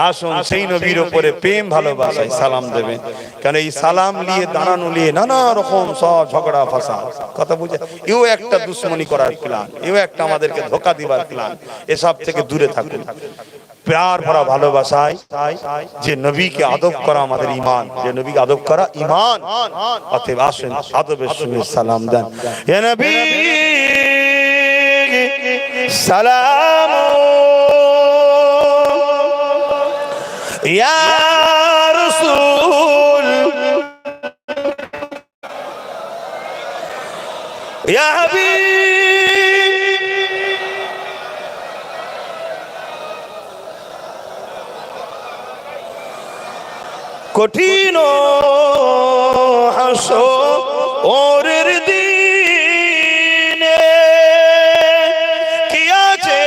আসুন সেই নবীর উপরে প্রেম ভালোবাসায় সালাম দেবেন, কারণ এই সালাম নিয়ে দাঁড়ানো নিয়ে নানা রকম সব ঝগড়া ফাসাদ কথা বুঝে, এও একটা দুশ্মনী করার প্ল্যান, এও একটা আমাদেরকে ধোঁকা দিবার প্ল্যান। এসব থেকে দূরে থাকুন। প্যার ভরা ভালোবাসায় যে নবীকে আদব করা আমাদের ঈমান, যে নবীকে আদব করা ঈমান। অতএব আসেন আদবের সঙ্গে সালাম দেন। ইয়া নবী সালাম, ইয়া রাসূল, ইয়া হাবিব, কঠিন হাসরের দিনে কি আছে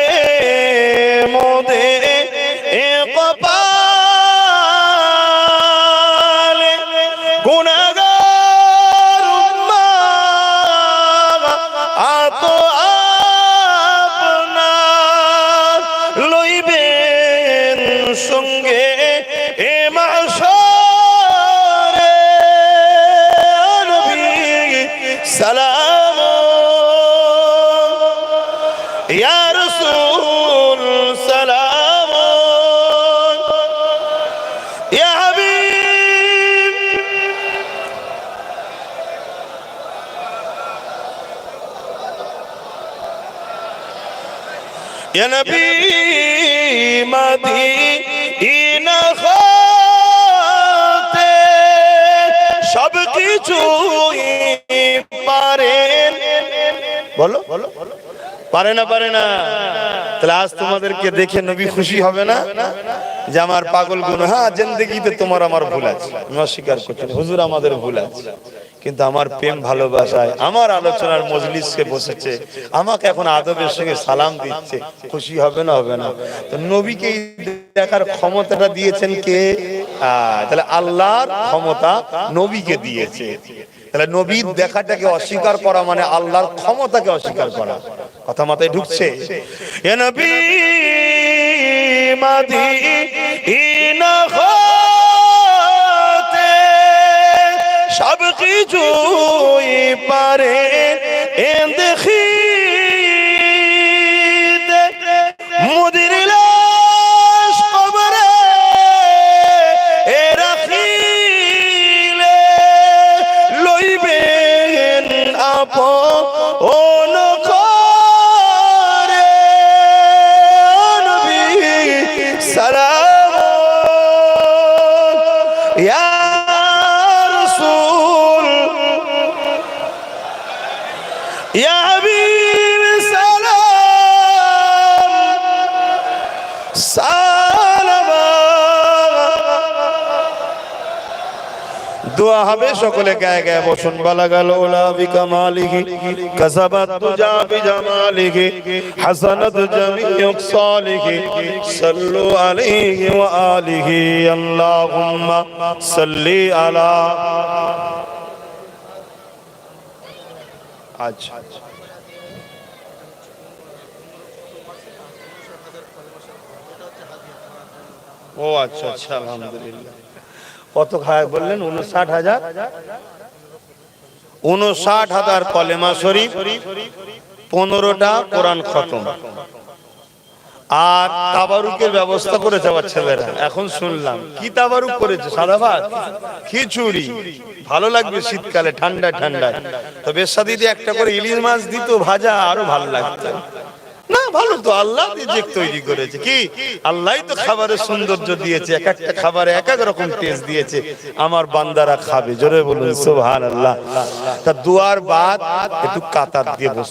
মোদের কপালে, গুনাহগার উম্মাহ আত আপনার লইবেন সঙ্গে এ মাশারে। নবী সালাম, ইয়া রাসূল সালাম, ইয়া হাবিব, ইয়া নবী মদিনা হতে সব কিছু পারেন। বলো পারে না, পারে না। তাহলে আজ তোমাদেরকে দেখে নবী খুশি হবে না যে আমার পাগল গুণ? হ্যাঁ, জিন্দেগিতে তোমার আমার ভুল আছে, আমি অস্বীকার করছি না, হুজুর আমাদের ভুল আছে, কিন্তু আমার প্রেম ভালোবাসায় আমার আলোচনার মজলিসে বসেছে, আমাকে এখন আদবের সঙ্গে সালাম দিচ্ছে, খুশি হবে না? হবে না। তো নবীকে দেখার ক্ষমতাটা দিয়েছেন কে? তাহলে আল্লাহর ক্ষমতা নবীকে দিয়েছে। তাহলে নবীর দেখাটাকে অস্বীকার করা মানে আল্লাহর ক্ষমতাকে অস্বীকার করা। কথা মাথায় ঢুকছে? এ নবী মদিনা হতে সব কিছুই পারেন, এ দেখি মুদির লাশ কবরে এ রাখিলে লইবেন আপন করে। নবী সালাম, ইয়া রাসূল, ইয়া হাবিব সালাম, সালাম। দোয়া হবে, সকলে গায়ে গায়ে বসুন। বালাগাল উলা বিকামালিহি কাসাবাত তুজা বিজামালিহি হাসানাত জামিউ সালিহি সাল্লু আলাইহি ওয়া আলিহি আল্লাহুম্মা সাল্লি আলা। আচ্ছা, ও আচ্ছা আচ্ছা, আলহামদুলিল্লাহ। কত খায় বললেন? 59,000। 59,000 কলেমা শরীফ, 15টা কোরআন খতম, আর তাবারুকের ব্যবস্থা করেছে আমার ছেলেরা। এখন শুনলাম কি তাবারুক করেছে? সাদা ভাত, খিচুড়ি। ভালো লাগবে শীতকালে, ঠান্ডা ঠান্ডা। তবে এর সাথে যদি একটা করে ইলিশ মাছ দিত ভাজা, আরো ভালো লাগতো। না, ভালো তো, আল্লাহ রিজিক তৈরি করেছে। কি আল্লাহই তো খাবারের সৌন্দর্য দিয়েছে, এক একটা খাবারে এক এক রকম টেস্ট দিয়েছে, আমার বান্দারা খাবে। জোরে বলুন সুবহানাল্লাহ। তা দুয়ার বাদ একটু কাতার দিয়ে বসে